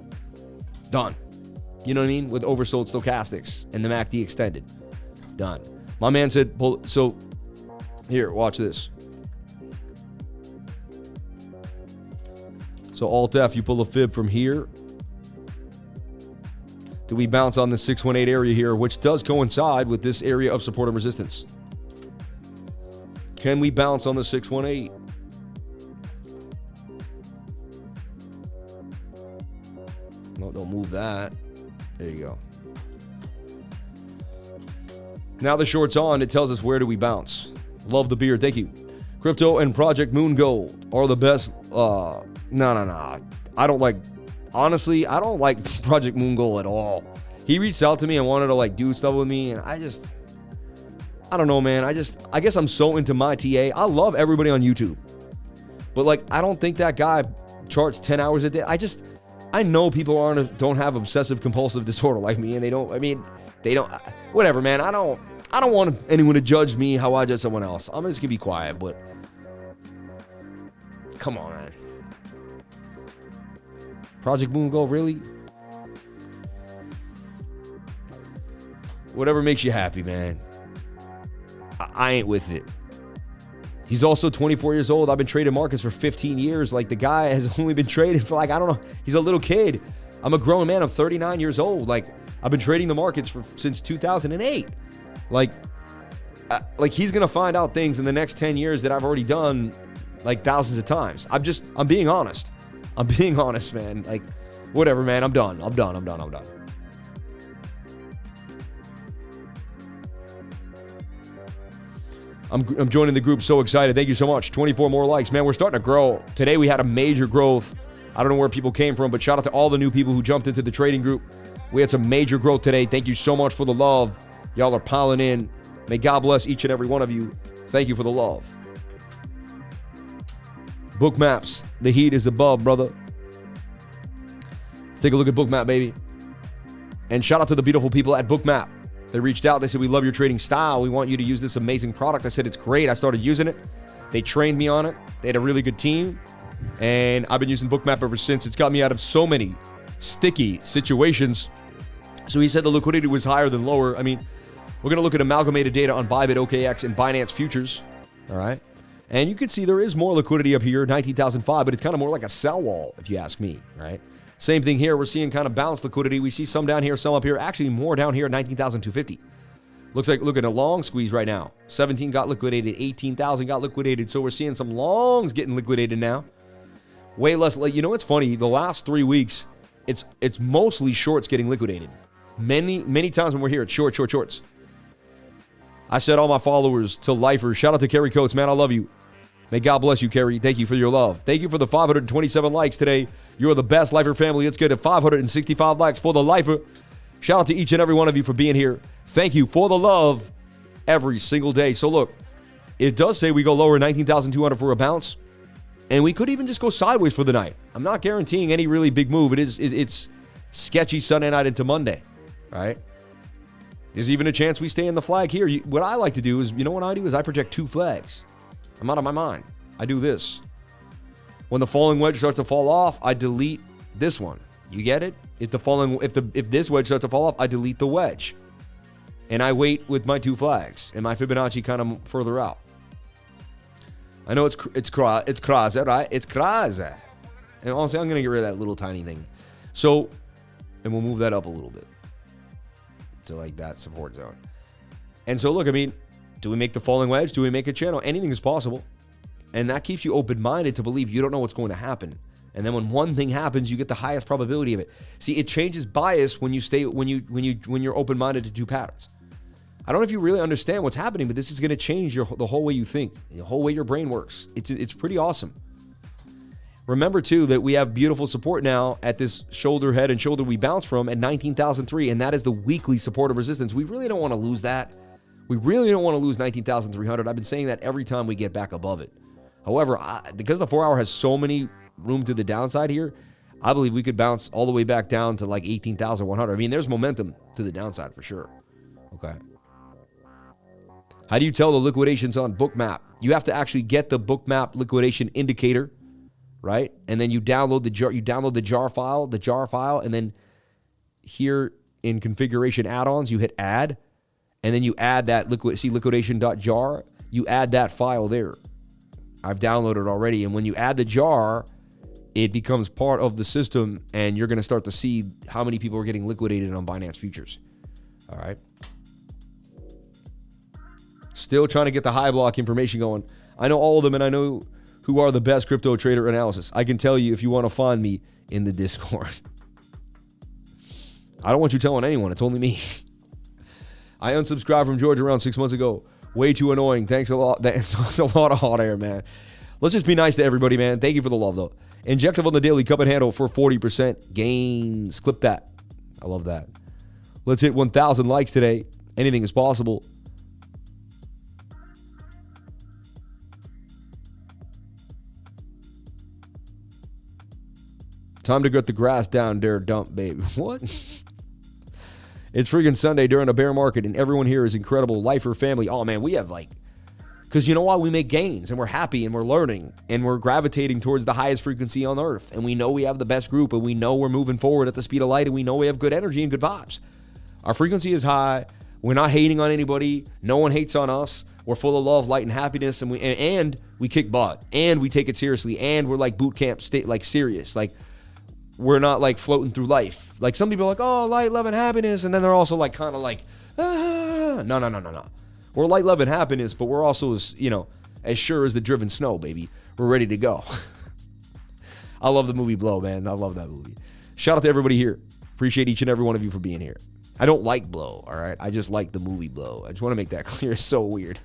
Done. You know what I mean? With oversold stochastics and the MACD extended. Done. My man said, so here, watch this. So Alt F, you pull a fib from here. Do we bounce on the 618 area here, which does coincide with this area of support and resistance? Can we bounce on the 618? No, don't move that. There you go. Now the short's on. It tells us where do we bounce. Love the beard. Thank you. Crypto and Project Moon Gold are the best. No. I don't like. Honestly, I don't like Project Moon Gold at all. He reached out to me and wanted to like do stuff with me, and I don't know, man. I guess I'm so into my TA. I love everybody on YouTube, but like I don't think that guy charts 10 hours a day. I know people don't have obsessive compulsive disorder like me, and they don't. Whatever, man. I don't want anyone to judge me how I judge someone else. I'm just going to be quiet, but come on, man. Project Moon Gold, really? Whatever makes you happy, man. I ain't with it. He's also 24 years old. I've been trading markets for 15 years. Like, the guy has only been trading for, like, I don't know. He's a little kid. I'm a grown man. I'm 39 years old. Like, I've been trading the markets since 2008. Like he's going to find out things in the next 10 years that I've already done, like, thousands of times. I'm being honest. I'm being honest, man. Like, whatever, man. I'm done. I'm joining the group. So excited. Thank you so much. 24 more likes. Man, we're starting to grow. Today we had a major growth. I don't know where people came from, but shout out to all the new people who jumped into the trading group. We had some major growth today. Thank you so much for the love. Y'all are piling in. May God bless each and every one of you. Thank you for the love. Bookmaps. The heat is above, brother. Let's take a look at Bookmap, baby. And shout out to the beautiful people at Bookmap. They reached out. They said, we love your trading style. We want you to use this amazing product. I said, it's great. I started using it. They trained me on it. They had a really good team. And I've been using Bookmap ever since. It's got me out of so many sticky situations. So he said the liquidity was higher than lower. I mean, we're going to look at amalgamated data on Bybit, OKX, and Binance futures. All right. And you can see there is more liquidity up here, 19,005, but it's kind of more like a sell wall, if you ask me, right? Same thing here. We're seeing kind of balanced liquidity. We see some down here, some up here. Actually, more down here at 19,250. Looks like, look at a long squeeze right now. 17 got liquidated. 18,000 got liquidated. So we're seeing some longs getting liquidated now. Way less. You know what's funny? The last 3 weeks, it's mostly shorts getting liquidated. Many times when we're here, it's shorts. I said all my followers to lifers. Shout out to Kerry Coates, man. I love you. May God bless you, Kerry. Thank you for your love. Thank you for the 527 likes today. You're the best lifer family. Let's get to 565 likes for the lifer. Shout out to each and every one of you for being here. Thank you for the love every single day. So look, it does say we go lower 19,200 for a bounce, and we could even just go sideways for the night. I'm not guaranteeing any really big move. It's sketchy Sunday night into Monday, right? There's even a chance we stay in the flag here. What I like to do is, you know what I do is I project 2 flags. I'm out of my mind. I do this. When the falling wedge starts to fall off, I delete this one. You get it? If this wedge starts to fall off, I delete the wedge. And I wait with my 2 flags and my Fibonacci kind of further out. I know it's crazy, right? It's crazy. And honestly, I'm going to get rid of that little tiny thing. So, and we'll move that up a little bit to like that support zone. And so look, I mean, do we make the falling wedge? Do we make a channel? Anything is possible. And that keeps you open-minded to believe you don't know what's going to happen. And then when one thing happens, you get the highest probability of it. See, it changes bias when you're open-minded to 2 patterns. I don't know if you really understand what's happening, but this is going to change the whole way you think, the whole way your brain works. It's pretty awesome. Remember, too, that we have beautiful support now at this shoulder, head, and shoulder we bounce from at 19,003, and that is the weekly support of resistance. We really don't want to lose that. We really don't want to lose 19,300. I've been saying that every time we get back above it. However, because the 4-hour has so many room to the downside here, I believe we could bounce all the way back down to like 18,100. I mean, there's momentum to the downside for sure. Okay. How do you tell the liquidations on Bookmap? You have to actually get the Bookmap liquidation indicator, right? And then you download the jar file, and then here in configuration add-ons, you hit add, and then you add that liquidation.jar. You add that file there. I've downloaded already, and when you add the jar, it becomes part of the system, and you're going to start to see how many people are getting liquidated on Binance futures. All right. Still trying to get the high block information going. I know all of them, and I know who are the best crypto trader analysis. I can tell you if you want to find me in the Discord. I don't want you telling anyone. It's only me. I unsubscribed from George around 6 months ago. Way too annoying. Thanks a lot. That's a lot of hot air, man. Let's just be nice to everybody, man. Thank you for the love, though. Injective on the daily cup and handle for 40% gains. Clip that. I love that. Let's hit 1,000 likes today. Anything is possible. Time to get the grass down there, dump, baby. What? It's freaking Sunday during a bear market, and everyone here is incredible. Lifer family. Oh, man, we have like... Because you know what? We make gains, and we're happy, and we're learning, and we're gravitating towards the highest frequency on Earth. And we know we have the best group, and we know we're moving forward at the speed of light, and we know we have good energy and good vibes. Our frequency is high. We're not hating on anybody. No one hates on us. We're full of love, light, and happiness, and we kick butt, and we take it seriously, and we're like boot camp state, like serious. Like, we're not like floating through life. Like some people are like, oh, light, love, and happiness, and then they're also like kind of like, ah. No. We're light, love, and happiness, but we're also as sure as the driven snow, baby. We're ready to go. I love the movie Blow, man. I love that movie. Shout out to everybody here. Appreciate each and every one of you for being here. I don't like Blow, all right? I just like the movie Blow. I just want to make that clear. It's so weird.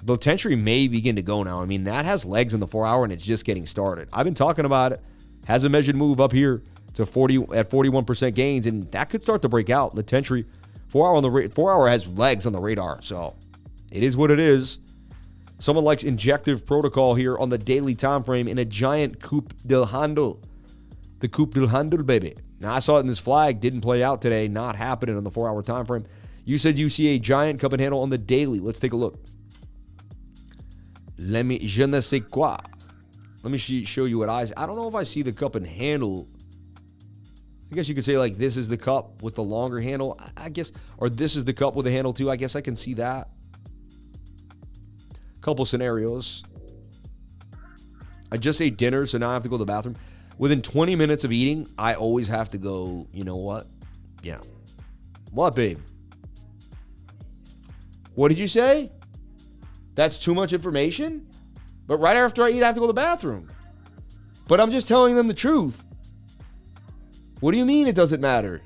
The Tentry may begin to go now. I mean, that has legs in the 4 hour, and it's just getting started. I've been talking about it. Has a measured move up here to 41% gains, and that could start to break out. The Tentry 4 hour on the 4 hour has legs on the radar, so it is what it is. Someone likes injective protocol here on the daily time frame in a giant coupe del handle. The coupe del handle, baby. Now, I saw it in this flag. Didn't play out today. Not happening on the 4 hour time frame. You said you see a giant cup and handle on the daily. Let's take a look. Je ne sais quoi. Let me show you what I don't know if I see the cup and handle. I guess you could say like this is the cup with the longer handle. I guess, or this is the cup with the handle too. I guess I can see that. Couple scenarios. I just ate dinner, so now I have to go to the bathroom. Within 20 minutes of eating, I always have to go, you know what? Yeah. What, babe? What did you say? That's too much information? But right after I eat, I have to go to the bathroom. But I'm just telling them the truth. What do you mean it doesn't matter?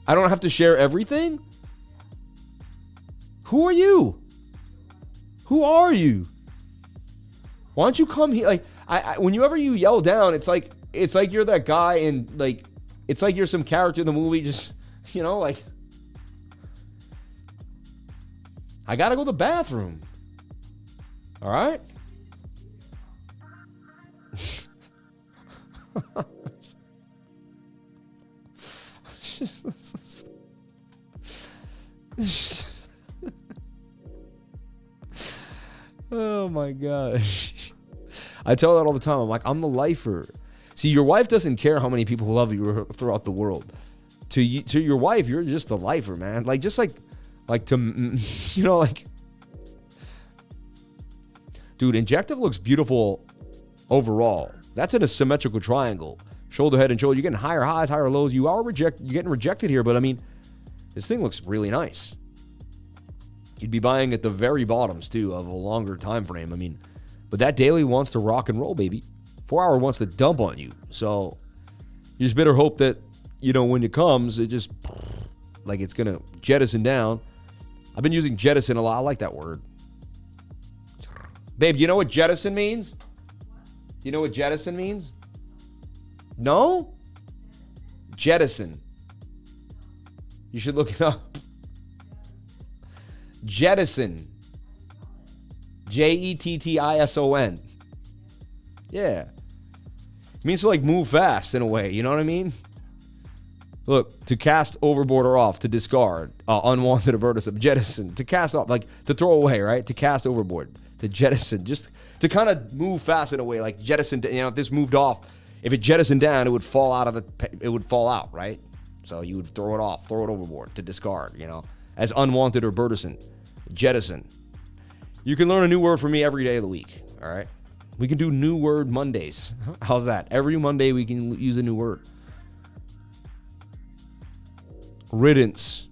I don't have to share everything? Who are you? Who are you? Why don't you come here? Like, whenever you yell down, it's like you're that guy and like, it's like you're some character in the movie, just, like, I gotta go to the bathroom. All right? Oh my gosh. I tell that all the time. I'm like, I'm the lifer. See, your wife doesn't care how many people love you throughout the world. To your wife, you're just the lifer, man. Like, just like to, like, dude, injective looks beautiful overall. That's in a symmetrical triangle. Shoulder, head, and shoulder. You're getting higher highs, higher lows. You're getting rejected here, but I mean, this thing looks really nice. You'd be buying at the very bottoms, too, of a longer time frame. I mean, but that daily wants to rock and roll, baby. 4 hour wants to dump on you. So you just better hope that, when it comes, it just, like, it's going to jettison down. I've been using jettison a lot. I like that word. Babe, you know what jettison means? Do you know what jettison means? No? Jettison. You should look it up. Jettison. Jettison. Yeah. It means to like move fast in a way. You know what I mean? Look, to cast overboard or off, to discard, unwanted or burdensome, jettison, to cast off, like to throw away, right? To cast overboard, to jettison, just to kind of move fast in a way, like jettison. If this moved off, if it jettisoned down, it would fall out, right? So you would throw it off, throw it overboard, to discard, as unwanted or burdensome, jettison. You can learn a new word from me every day of the week, all right? We can do new word Mondays. How's that? Every Monday we can use a new word. Riddance.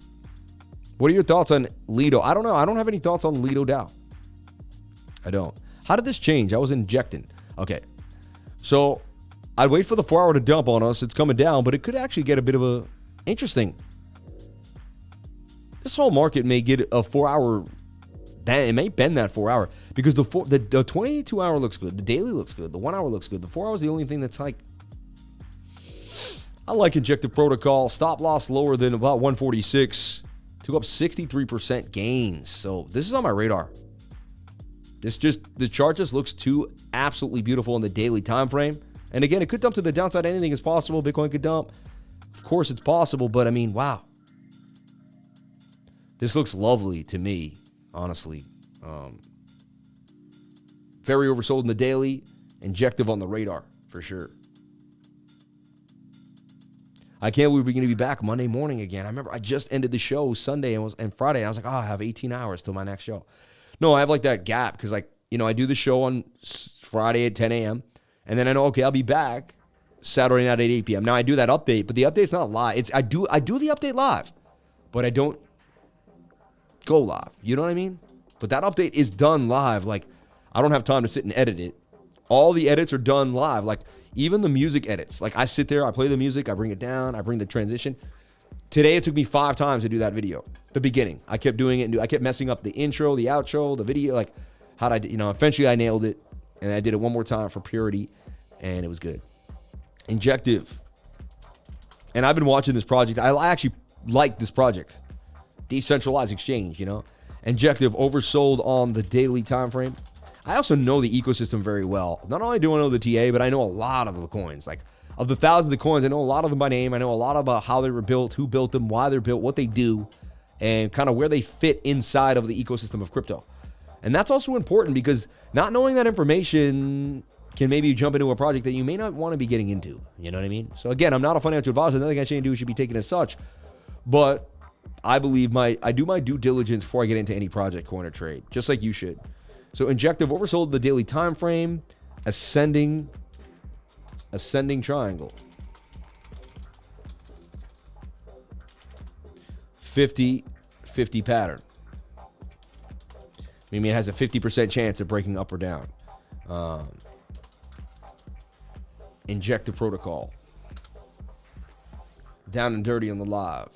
What are your thoughts on Lido? I don't know. I don't have any thoughts on Lido Dow. I don't. How did this change? I was injecting. Okay. So I'd wait for the 4 hour to dump on us. It's coming down, but it could actually get a bit of a interesting. This whole market may get a 4 hour bend. It may bend that 4 hour because the 22 hour looks good. The daily looks good. The 1 hour looks good. The 4 hour is the only thing that's like, I like injective protocol. Stop loss lower than about 146. Took up 63% gains. So this is on my radar. The chart just looks too absolutely beautiful in the daily time frame. And again, it could dump to the downside. Anything is possible. Bitcoin could dump. Of course it's possible, but I mean, wow. This looks lovely to me, honestly. Very oversold in the daily, injective on the radar, for sure. I can't believe we're going to be back Monday morning again. I remember I just ended the show Sunday and Friday, and I was like, I have 18 hours till my next show. No, I have like that gap because, like, you know, I do the show on Friday at 10 a.m., and then I know, okay, I'll be back Saturday night at 8 p.m. Now, I do that update, but the update's not live. I do the update live, but I don't go live. You know what I mean? But that update is done live. Like, I don't have time to sit and edit it. All the edits are done live. Like, even the music edits. Like, I sit there, I play the music, I bring it down, I bring the transition. Today, it took me 5 times to do that video. The beginning. I kept doing it, and I kept messing up the intro, the outro, the video. Like, eventually I nailed it, and I did it one more time for purity, and it was good. Injective. And I've been watching this project. I actually like this project. Decentralized exchange, you know. Injective oversold on the daily time frame. I also know the ecosystem very well. Not only do I know the TA, but I know a lot of the coins. Like, of the thousands of coins, I know a lot of them by name. I know a lot about how they were built, who built them, why they're built, what they do, and kind of where they fit inside of the ecosystem of crypto. And that's also important because not knowing that information can maybe jump into a project that you may not want to be getting into. You know what I mean? So again, I'm not a financial advisor. Nothing I should do should be taken as such. But I believe I do my due diligence before I get into any project, coin, or trade, just like you should. So injective oversold the daily time frame, ascending triangle. 50-50 pattern. I mean, it has a 50% chance of breaking up or down. Injective protocol. Down and dirty on the live.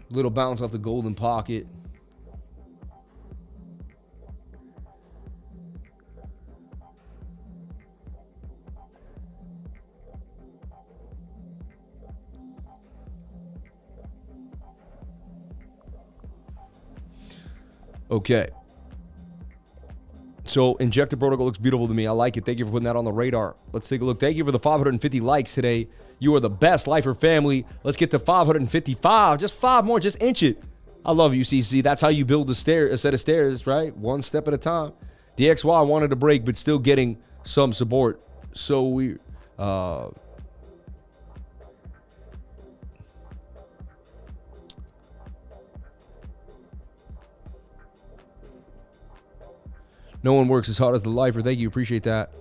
Little bounce off the golden pocket. Okay. So injective protocol looks beautiful to me. I like it. Thank you for putting that on the radar. Let's take a look. Thank you for the 550 likes today. You are the best lifer family. Let's get to 555. Just 5 more. Just inch it. I love you, CC. That's how you build a set of stairs, right? One step at a time. DXY wanted to break, but still getting some support. So weird. No one works as hard as the lifer. Thank you. Appreciate that.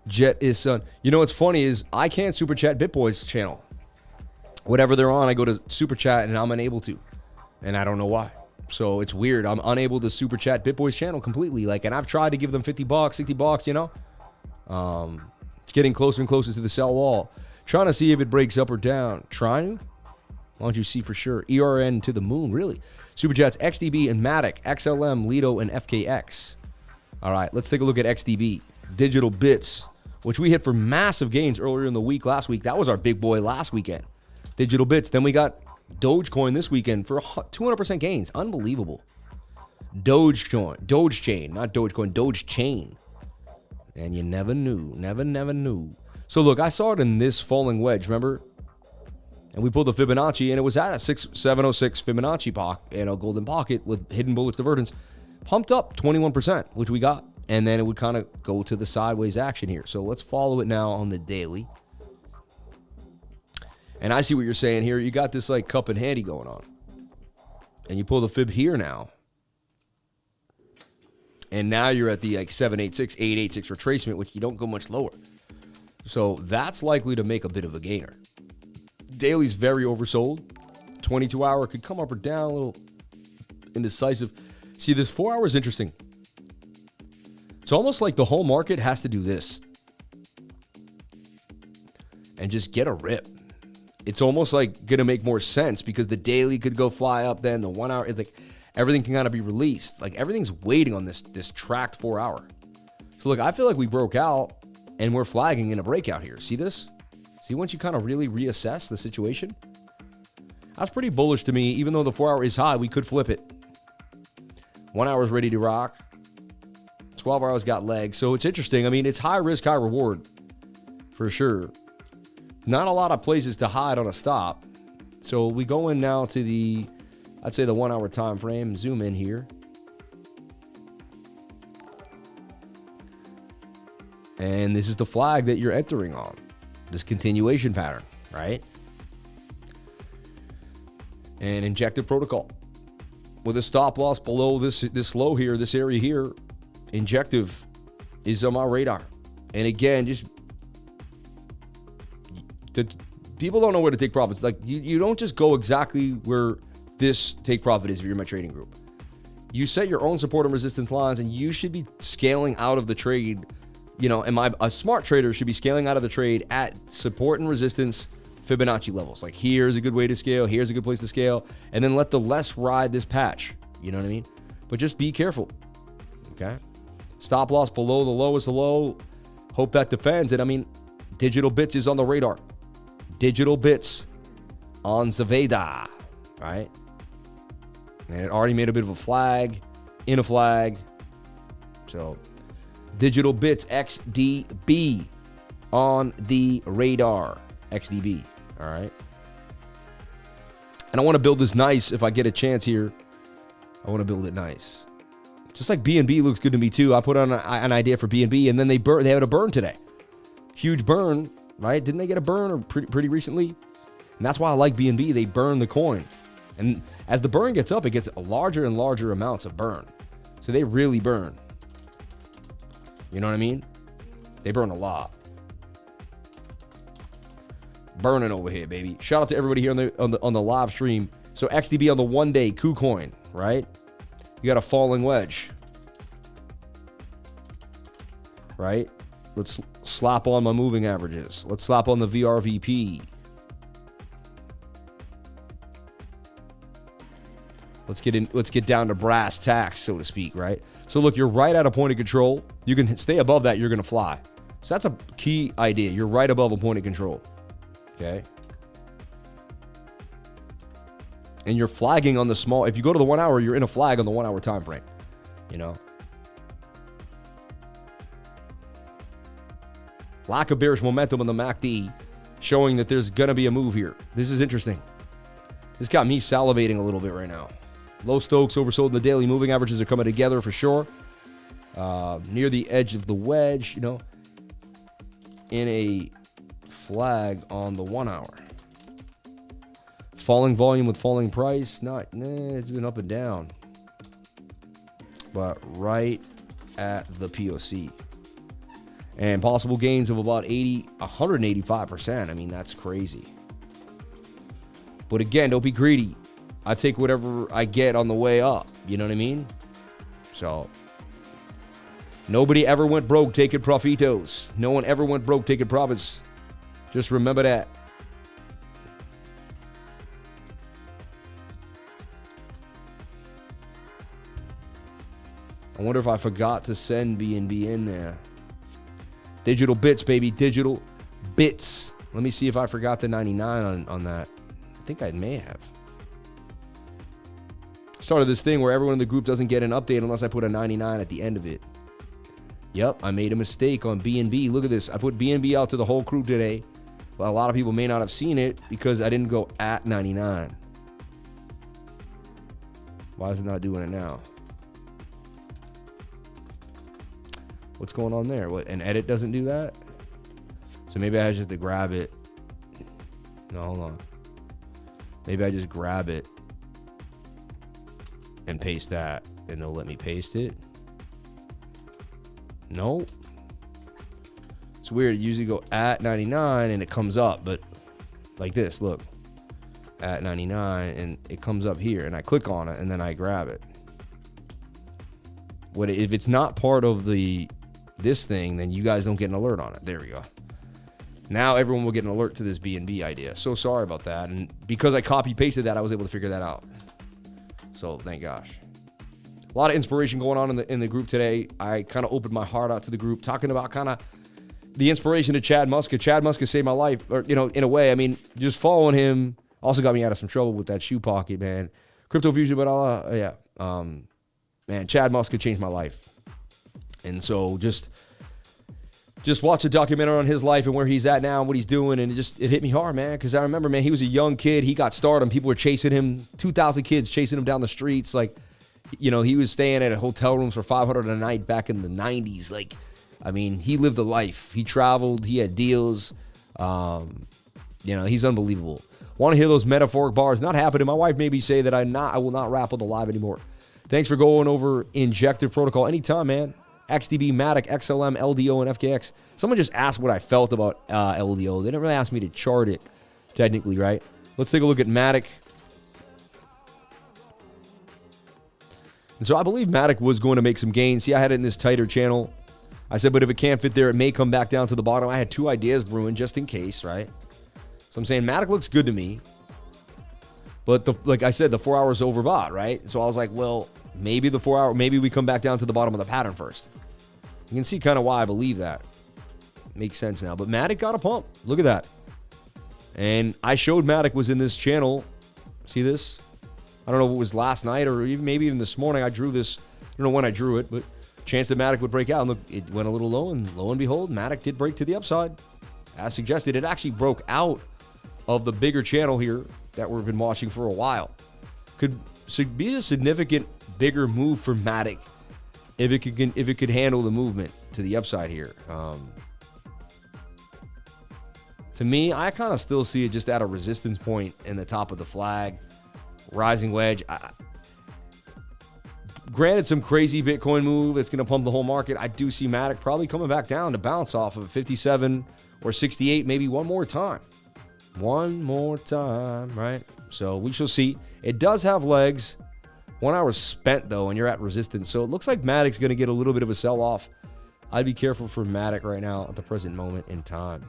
Jet is son. You know what's funny is I can't super chat BitBoy's channel. Whatever they're on, I go to super chat and I'm unable to. And I don't know why. So it's weird. I'm unable to super chat BitBoy's channel completely. Like, and I've tried to give them $50, $60, you know. It's getting closer and closer to the sell wall. Trying to see if it breaks up or down. Trying to? Why don't you see for sure? ERN to the moon, really. Super chats, XDB and MATIC, XLM, LITO, and FKX. All right, let's take a look at XDB. Digital bits, which we hit for massive gains earlier in the week, last week. That was our big boy last weekend. Digital bits. Then we got Dogecoin this weekend for 200% gains. Unbelievable. Dogechain, not Dogecoin, Dogechain. And you never knew, never knew. So look, I saw it in this falling wedge, remember? And we pulled the Fibonacci, and it was at a 706 Fibonacci golden pocket with hidden bullish divergence. Pumped up 21%, which we got. And then it would kind of go to the sideways action here. So let's follow it now on the daily. And I see what you're saying here. You got this like cup and handy going on. And you pull the fib here now. And now you're at the like 786, 886 retracement, which you don't go much lower. So that's likely to make a bit of a gainer. Daily's very oversold. 22-hour could come up or down, a little indecisive. See, this 4 hour is interesting. It's almost like the whole market has to do this and just get a rip. It's almost like going to make more sense because the daily could go fly up then, the 1 hour, it's like everything can kind of be released. Like everything's waiting on this tracked 4 hour. So look, I feel like we broke out and we're flagging in a breakout here. See this? See, once you kind of really reassess the situation, that's pretty bullish to me. Even though the 4 hour is high, we could flip it. 1 hour is ready to rock. 12 hours got legs. So it's interesting. I mean, it's high risk, high reward for sure. Not a lot of places to hide on a stop. So we go in now to the, I'd say the 1 hour time frame. Zoom in here. And this is the flag that you're entering on. This continuation pattern, right? And injective protocol. With a stop loss below this low here, this area here, injective is on my radar. And again, just people don't know where to take profits. Like you don't just go exactly where this take profit is if you're in my trading group. You set your own support and resistance lines, and you should be scaling out of the trade. You know, and a smart trader should be scaling out of the trade at support and resistance Fibonacci levels. Like here's a good way to scale, here's a good place to scale, and then let the less ride this patch. You know what I mean? But just be careful. Okay? Stop loss below the low is the low. Hope that defends it. I mean, digital bits is on the radar. Digital bits on Zaveda, right? And it already made a bit of a flag, in a flag. So digital bits XDB on the radar. XDB, all right? And I want to build this nice if I get a chance here. I want to build it nice. Just like BNB looks good to me too. I put on an idea for BNB, and then they had a burn today. Huge burn, right? Didn't they get a burn or pretty recently? And that's why I like BNB. They burn the coin. And as the burn gets up, it gets larger and larger amounts of burn. So they really burn. You know what I mean? They burn a lot. Burning over here, baby. Shout out to everybody here on the live stream. So XDB on the 1 day KuCoin, right? You got a falling wedge, right? Let's slap on my moving averages. Let's slap on the VRVP. Let's get down to brass tacks, so to speak, right? So look, you're right at a point of control. You can stay above that, you're going to fly. So that's a key idea. You're right above a point of control. Okay. And you're flagging on the small. If you go to the 1 hour, you're in a flag on the 1 hour time frame. You know. Lack of bearish momentum on the MACD, showing that there's gonna be a move here. This is interesting. This got me salivating a little bit right now. Low Stokes oversold in the daily. Moving averages are coming together for sure. Near the edge of the wedge, you know, in a flag on the 1 hour. Falling volume with falling price. It's been up and down. But right at the POC. And possible gains of about 185%. I mean, that's crazy. But again, don't be greedy. I take whatever I get on the way up. You know what I mean? So, nobody ever went broke taking profitos. No one ever went broke taking profits. Just remember that. I wonder if I forgot to send BNB in there. Digital bits, baby. Digital bits. Let me see if I forgot the 99 on that. I think I may have. Started this thing where everyone in the group doesn't get an update unless I put a 99 at the end of it. Yep, I made a mistake on BNB. Look at this. I put BNB out to the whole crew today. Well, a lot of people may not have seen it because I didn't go at 99. Why is it not doing it now? What's going on there? What, an edit doesn't do that? So maybe I just have to grab it. No, hold on. Maybe I just grab it and paste that, and they'll let me paste it. Nope. It's weird. You usually go at 99 and it comes up, but like this, look. At 99 and it comes up here, and I click on it and then I grab it. What if it's not part of this thing, then you guys don't get an alert on it. There we go. Now everyone will get an alert to this BNB idea. So sorry about that. And because I copy pasted that, I was able to figure that out. So thank gosh. A lot of inspiration going on in the group today. I kind of opened my heart out to the group, talking about kind of the inspiration to Chad Muska. Chad Muska saved my life, or, you know, in a way. I mean, just following him also got me out of some trouble with that shoe pocket, man. Crypto Fusion, but yeah. Man, Chad Muska changed my life. And so just watch a documentary on his life and where he's at now and what he's doing, and it hit me hard, man, because I remember, man, he was a young kid. He got stardom. People were chasing him, 2,000 kids chasing him down the streets. Like, you know, he was staying at hotel rooms for $500 a night back in the 90s. Like, I mean, he lived a life. He traveled. He had deals. You know, he's unbelievable. Want to hear those metaphoric bars? Not happening. My wife made me say that I will not rap on the live anymore. Thanks for going over injective protocol. Anytime, man. XDB, MATIC, XLM, LDO, and FKX. Someone just asked what I felt about LDO. They didn't really ask me to chart it, technically, right? Let's take a look at MATIC. And so I believe MATIC was going to make some gains. See, I had it in this tighter channel. I said, but if it can't fit there, it may come back down to the bottom. I had two ideas brewing just in case, right? So I'm saying MATIC looks good to me. But like I said, the 4 hours overbought, right? So I was like, well, maybe the 4 hour, maybe we come back down to the bottom of the pattern first. You can see kind of why I believe that. Makes sense now. But MATIC got a pump. Look at that. And I showed MATIC was in this channel. See this? I don't know if it was last night or maybe even this morning. I drew this. I don't know when I drew it, but chance that MATIC would break out. And look, it went a little low, and lo and behold, MATIC did break to the upside. As suggested, it actually broke out of the bigger channel here that we've been watching for a while. Could be a significant bigger move for MATIC if it could handle the movement to the upside here. To me, I kind of still see it just at a resistance point in the top of the flag. Rising wedge. Granted, some crazy Bitcoin move that's going to pump the whole market. I do see MATIC probably coming back down to bounce off of 57 or 68 maybe one more time. One more time, right? So we shall see. It does have legs. 1 hour spent, though, and you're at resistance. So it looks like MATIC's going to get a little bit of a sell-off. I'd be careful for MATIC right now at the present moment in time.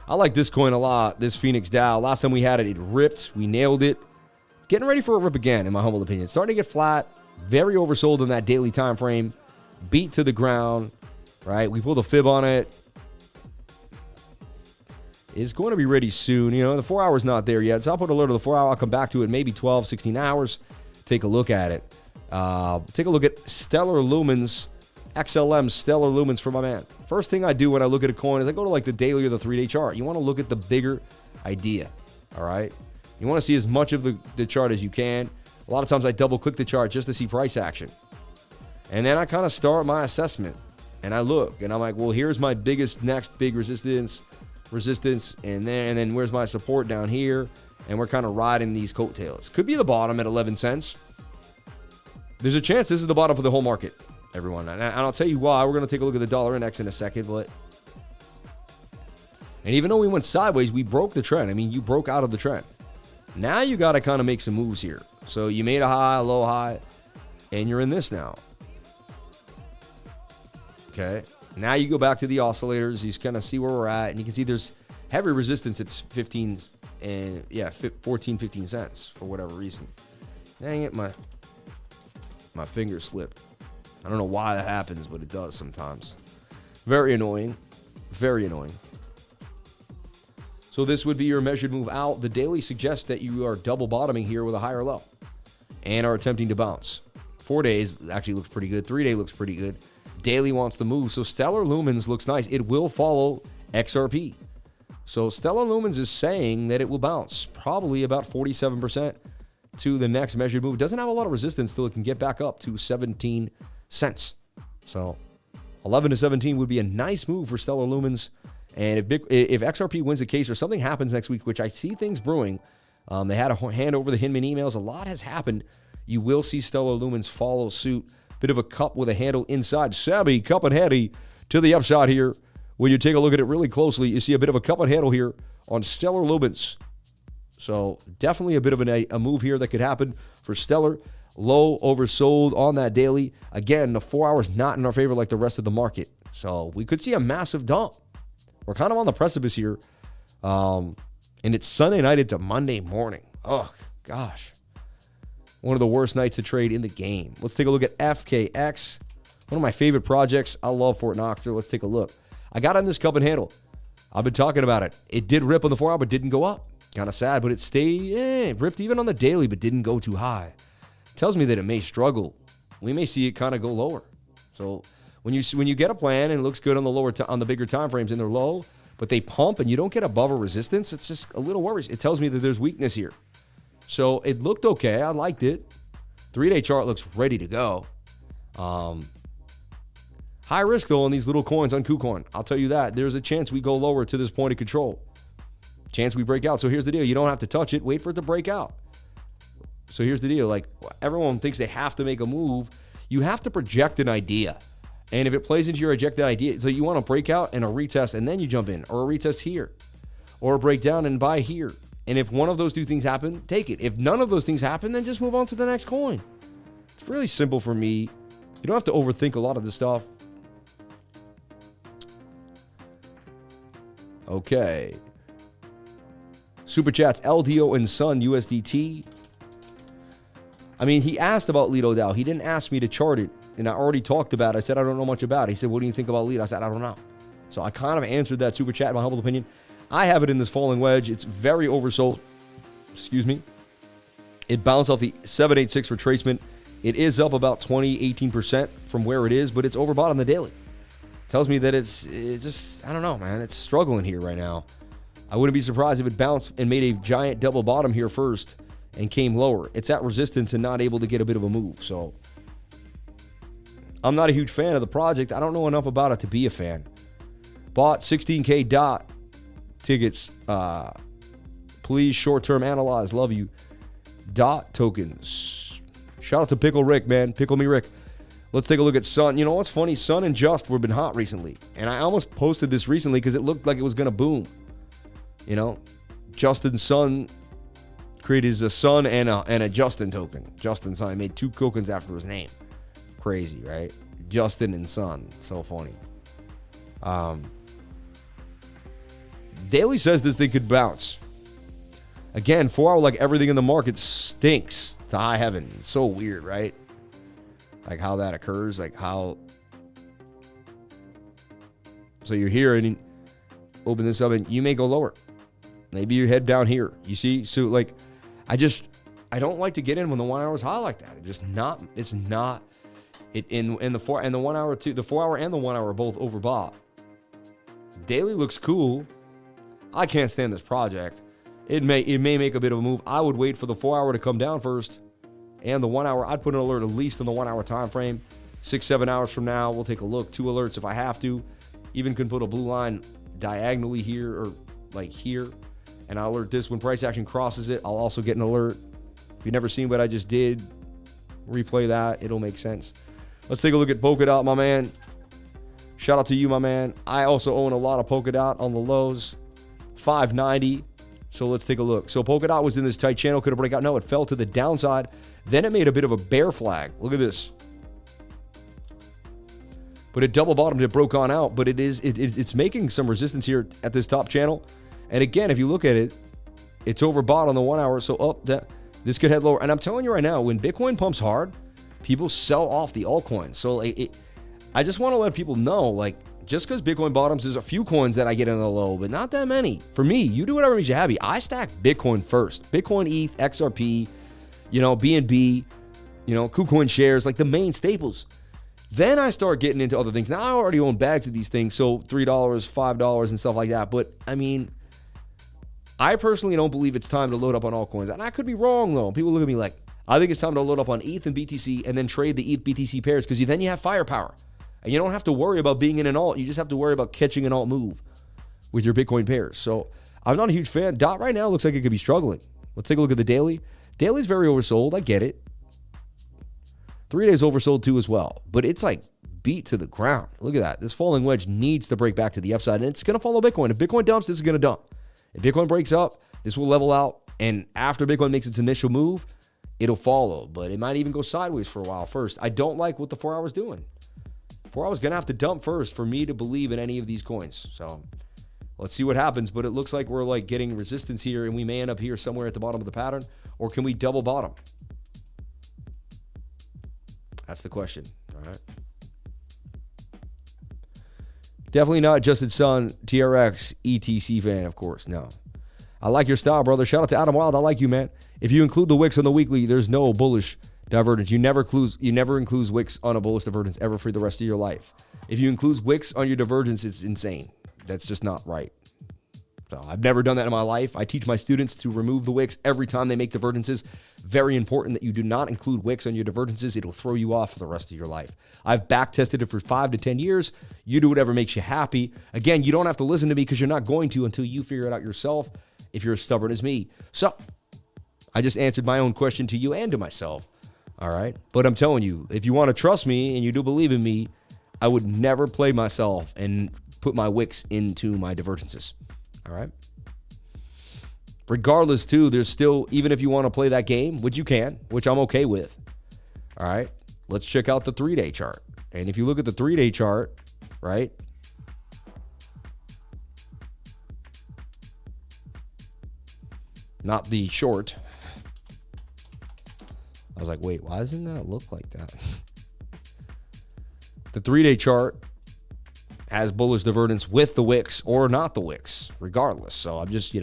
I like this coin a lot, this Phoenix Dow. Last time we had it, it ripped. We nailed it. It's getting ready for a rip again, in my humble opinion. It's starting to get flat. Very oversold in that daily time frame. Beat to the ground, right? We pulled a fib on it. It's going to be ready soon. You know, the 4 hour's not there yet. So I'll put a little to the 4 hour. I'll come back to it maybe 12, 16 hours. Take a look at it. Take a look at Stellar Lumens, XLM Stellar Lumens for my man. First thing I do when I look at a coin is I go to like the daily or the 3-day chart. You want to look at the bigger idea, all right? You want to see as much of the chart as you can. A lot of times I double click the chart just to see price action. And then I kind of start my assessment. And I look and I'm like, well, here's my next big resistance, and then where's my support down here? And we're kind of riding these coattails. Could be the bottom at 11 cents. There's a chance this is the bottom for the whole market, everyone. And I'll tell you why. We're going to take a look at the dollar index in a second. And even though we went sideways, we broke the trend. I mean, you broke out of the trend. Now you got to kind of make some moves here. So you made a high, a low high, and you're in this now. Okay. Now you go back to the oscillators. You kind of see where we're at, and you can see there's heavy resistance at 14, 15 cents for whatever reason. Dang it, my finger slipped. I don't know why that happens, but it does sometimes. Very annoying. Very annoying. So this would be your measured move out. The daily suggests that you are double bottoming here with a higher low and are attempting to bounce. 4 days actually looks pretty good. 3 day looks pretty good. Daily wants to move. So Stellar Lumens looks nice. It will follow XRP. So Stellar Lumens is saying that it will bounce probably about 47% to the next measured move. It doesn't have a lot of resistance till it can get back up to 17 cents. So 11 to 17 would be a nice move for Stellar Lumens. And if XRP wins a case or something happens next week, which I see things brewing, they had a hand over the Hinman emails. A lot has happened. You will see Stellar Lumens follow suit. Bit of a cup with a handle inside. Savvy, cup and heady to the upside here. When you take a look at it really closely, you see a bit of a cup and handle here on Stellar Lumens. So definitely a bit of a move here that could happen for Stellar. Low oversold on that daily. Again, the 4 hours not in our favor like the rest of the market. So we could see a massive dump. We're kind of on the precipice here. And it's Sunday night into Monday morning. Oh, gosh. One of the worst nights to trade in the game. Let's take a look at FKX. One of my favorite projects. I love Fort Knox. Let's take a look. I got on this cup and handle. I've been talking about it. It did rip on the 4 hour, but didn't go up. Kind of sad, but it stayed, ripped even on the daily, but didn't go too high. Tells me that it may struggle. We may see it kind of go lower. So when you get a plan and it looks good on the on the bigger time frames and they're low, but they pump and you don't get above a resistance, it's just a little worrisome. It tells me that there's weakness here. So it looked okay. I liked it. 3-day chart looks ready to go. High risk, though, on these little coins on KuCoin. I'll tell you that. There's a chance we go lower to this point of control. Chance we break out. So here's the deal. You don't have to touch it. Wait for it to break out. So here's the deal. Like, everyone thinks they have to make a move. You have to project an idea. And if it plays into your projected idea, so you want to break out and a retest, and then you jump in. Or a retest here. Or a breakdown and buy here. And if one of those two things happen, take it. If none of those things happen, then just move on to the next coin. It's really simple for me. You don't have to overthink a lot of this stuff. Okay. Super chats, LDO and Sun USDT. I mean, he asked about Lido DAO. He didn't ask me to chart it. And I already talked about it. I said, I don't know much about it. He said, what do you think about Lido? I said, I don't know. So I kind of answered that super chat, in my humble opinion. I have it in this falling wedge. It's very oversold. Excuse me. It bounced off the 786 retracement. It is up about 18% from where it is, but it's overbought on the daily. Tells me that it's just, I don't know, man. It's struggling here right now. I wouldn't be surprised if it bounced and made a giant double bottom here first and came lower. It's at resistance and not able to get a bit of a move. So I'm not a huge fan of the project. I don't know enough about it to be a fan. Bought 16K DOT tickets. Please short-term analyze. Love you. DOT tokens. Shout out to Pickle Rick, man. Pickle me Rick. Let's take a look at Sun. You know what's funny? Sun and Just have been hot recently. And I almost posted this recently because it looked like it was going to boom. You know, Justin Sun created a Sun and a Justin token. Justin Sun. He made 2 tokens after his name. Crazy, right? Justin and Sun. So funny. Daily says this thing could bounce. Again, 4 hour, like everything in the market stinks to high heaven. It's so weird, right? Like how that occurs, like how. So you're here and you open this up and you may go lower. Maybe you head down here. You see? So like, I don't like to get in when the 1 hour is high like that. It's not. It in the 4 and the 1 hour too. The 4 hour and the 1 hour are both overbought. Daily looks cool. I can't stand this project. It may make a bit of a move. I would wait for the 4 hour to come down first. And the 1 hour, I'd put an alert at least in the 1 hour time frame. 6-7 hours from now, we'll take a look. 2 alerts if I have to. Even can put a blue line diagonally here or like here. And I'll alert this when price action crosses it. I'll also get an alert. If you've never seen what I just did, replay that. It'll make sense. Let's take a look at Polkadot, my man. Shout out to you, my man. I also own a lot of Polkadot on the lows. 590. So let's take a look. So Polkadot was in this tight channel. Could it break out? No, it fell to the downside. Then it made a bit of a bear flag. Look at this. But it double bottomed. It broke on out. But it's making some resistance here at this top channel. And again, if you look at it, it's overbought on the 1 hour. So up that this could head lower. And I'm telling you right now, when Bitcoin pumps hard, people sell off the altcoins. So I just want to let people know, like, just because Bitcoin bottoms, there's a few coins that I get in the low, but not that many. For me, you do whatever makes you happy. I stack Bitcoin first. Bitcoin, ETH, XRP, BNB, KuCoin shares, like the main staples. Then I start getting into other things. Now I already own bags of these things, so $3, $5 and stuff like that. But I mean, I personally don't believe it's time to load up on altcoins. And I could be wrong though. People look at me like, I think it's time to load up on ETH and BTC and then trade the ETH BTC pairs because then you have firepower. And you don't have to worry about being in an alt. You just have to worry about catching an alt move with your Bitcoin pairs. So I'm not a huge fan. DOT right now looks like it could be struggling. Let's take a look at the daily. Daily's very oversold. I get it. 3 days oversold too as well. But it's like beat to the ground. Look at that. This falling wedge needs to break back to the upside. And it's going to follow Bitcoin. If Bitcoin dumps, this is going to dump. If Bitcoin breaks up, this will level out. And after Bitcoin makes its initial move, it'll follow. But it might even go sideways for a while first. I don't like what the 4 hour is doing. 4 hours going to have to dump first for me to believe in any of these coins. So let's see what happens. But it looks like we're like getting resistance here and we may end up here somewhere at the bottom of the pattern. Or can we double bottom? That's the question. All right. Definitely not Justin Sun, TRX, ETC fan, of course. No. I like your style, brother. Shout out to Adam Wild. I like you, man. If you include the wicks on the weekly, there's no bullish divergence. You never include wicks on a bullish divergence ever for the rest of your life. If you include wicks on your divergence, it's insane. That's just not right. So I've never done that in my life. I teach my students to remove the wicks every time they make divergences. Very important that you do not include wicks on your divergences. It'll throw you off for the rest of your life. I've back tested it for 5 to 10 years. You do whatever makes you happy. Again, you don't have to listen to me because you're not going to until you figure it out yourself if you're as stubborn as me. So I just answered my own question to you and to myself. All right. But I'm telling you, if you want to trust me and you do believe in me, I would never play myself and put my wicks into my divergences. All right. Regardless, too, there's still, even if you want to play that game, which you can, which I'm okay with. All right. Let's check out the 3-day chart. And if you look at the 3-day chart, right, not the short. I was like, wait, why doesn't that look like that? The 3-day chart has bullish divergence with the wicks or not the wicks, regardless. So I'm just,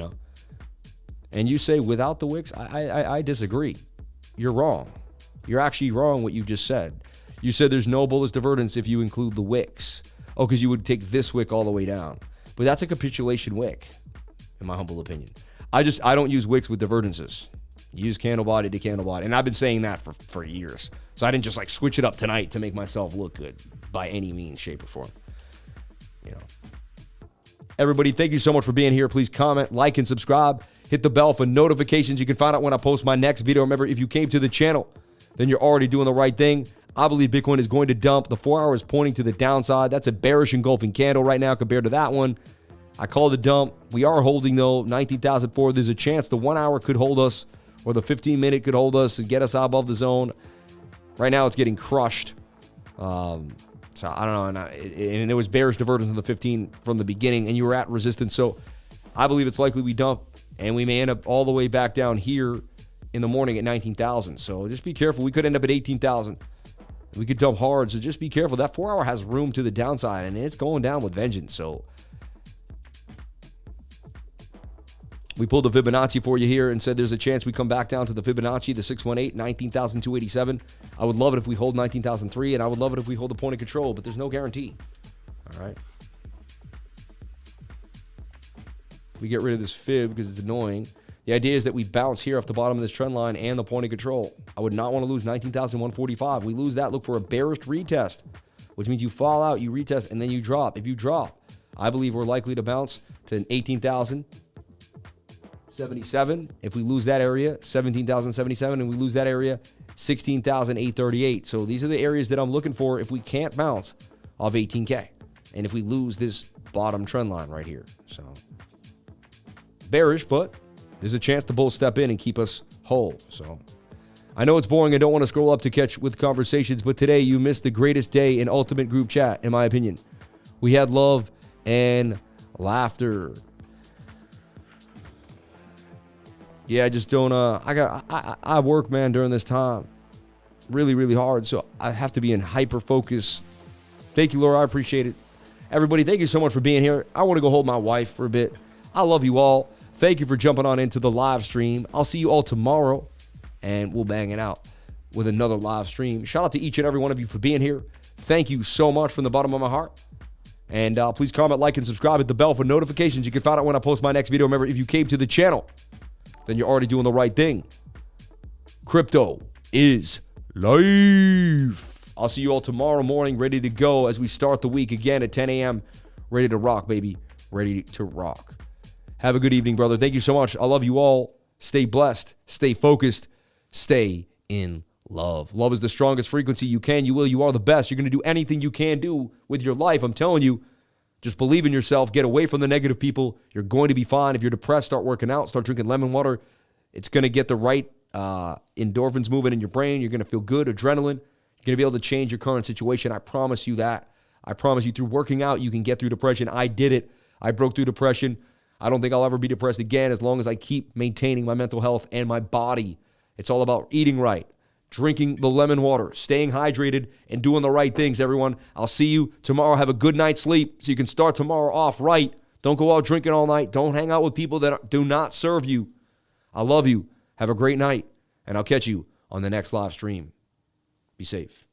and you say without the wicks, I disagree. You're wrong. You're actually wrong what you just said. You said there's no bullish divergence if you include the wicks. Oh, because you would take this wick all the way down. But that's a capitulation wick, in my humble opinion. I don't use wicks with divergences. Use candle body to candle body. And I've been saying that for years. So I didn't just switch it up tonight to make myself look good by any means, shape, or form. Everybody, thank you so much for being here. Please comment, like, and subscribe. Hit the bell for notifications. You can find out when I post my next video. Remember, if you came to the channel, then you're already doing the right thing. I believe Bitcoin is going to dump. The 4 hour is pointing to the downside. That's a bearish engulfing candle right now compared to that one. I call the dump. We are holding, though, 19,004. There's a chance the 1 hour could hold us, or the 15-minute could hold us and get us out above the zone. Right now, it's getting crushed. So I don't know. And there was bearish divergence in the 15 from the beginning, and you were at resistance. So I believe it's likely we dump, and we may end up all the way back down here in the morning at 19,000. So just be careful. We could end up at 18,000. We could dump hard. So just be careful. That 4 hour has room to the downside, and it's going down with vengeance. So we pulled the Fibonacci for you here and said there's a chance we come back down to the Fibonacci, the 618, 19,287. I would love it if we hold 19,003, and I would love it if we hold the point of control, but there's no guarantee. All right. We get rid of this fib because it's annoying. The idea is that we bounce here off the bottom of this trend line and the point of control. I would not want to lose 19,145. We lose that, look for a bearish retest, which means you fall out, you retest, and then you drop. If you drop, I believe we're likely to bounce to 18,077. If we lose that area, 17,077, and we lose that area, 16,838. So these are the areas that I'm looking for if we can't bounce off 18K. And if we lose this bottom trend line right here. So bearish, but there's a chance the bulls step in and keep us whole. So I know it's boring. I don't want to scroll up to catch with conversations, but today you missed the greatest day in Ultimate Group Chat, in my opinion. We had love and laughter. Yeah, I just don't, I work, man, during this time. Really, really hard. So I have to be in hyper focus. Thank you, Laura. I appreciate it. Everybody, thank you so much for being here. I want to go hold my wife for a bit. I love you all. Thank you for jumping on into the live stream. I'll see you all tomorrow, and we'll bang it out with another live stream. Shout out to each and every one of you for being here. Thank you so much from the bottom of my heart. And please comment, like, and subscribe. Hit the bell for notifications. You can find out when I post my next video. Remember, if you came to the channel, then you're already doing the right thing. Crypto is life. I'll see you all tomorrow morning, ready to go as we start the week again at 10 a.m. Ready to rock, baby. Ready to rock. Have a good evening, brother. Thank you so much. I love you all. Stay blessed. Stay focused. Stay in love. Love is the strongest frequency. You can, you will, you are the best. You're going to do anything you can do with your life. I'm telling you, just believe in yourself. Get away from the negative people. You're going to be fine. If you're depressed, start working out. Start drinking lemon water. It's going to get the right endorphins moving in your brain. You're going to feel good, adrenaline. You're going to be able to change your current situation. I promise you that. I promise you through working out, you can get through depression. I did it. I broke through depression. I don't think I'll ever be depressed again as long as I keep maintaining my mental health and my body. It's all about eating right, drinking the lemon water, staying hydrated, and doing the right things, everyone. I'll see you tomorrow. Have a good night's sleep so you can start tomorrow off right. Don't go out drinking all night. Don't hang out with people that do not serve you. I love you. Have a great night, and I'll catch you on the next live stream. Be safe.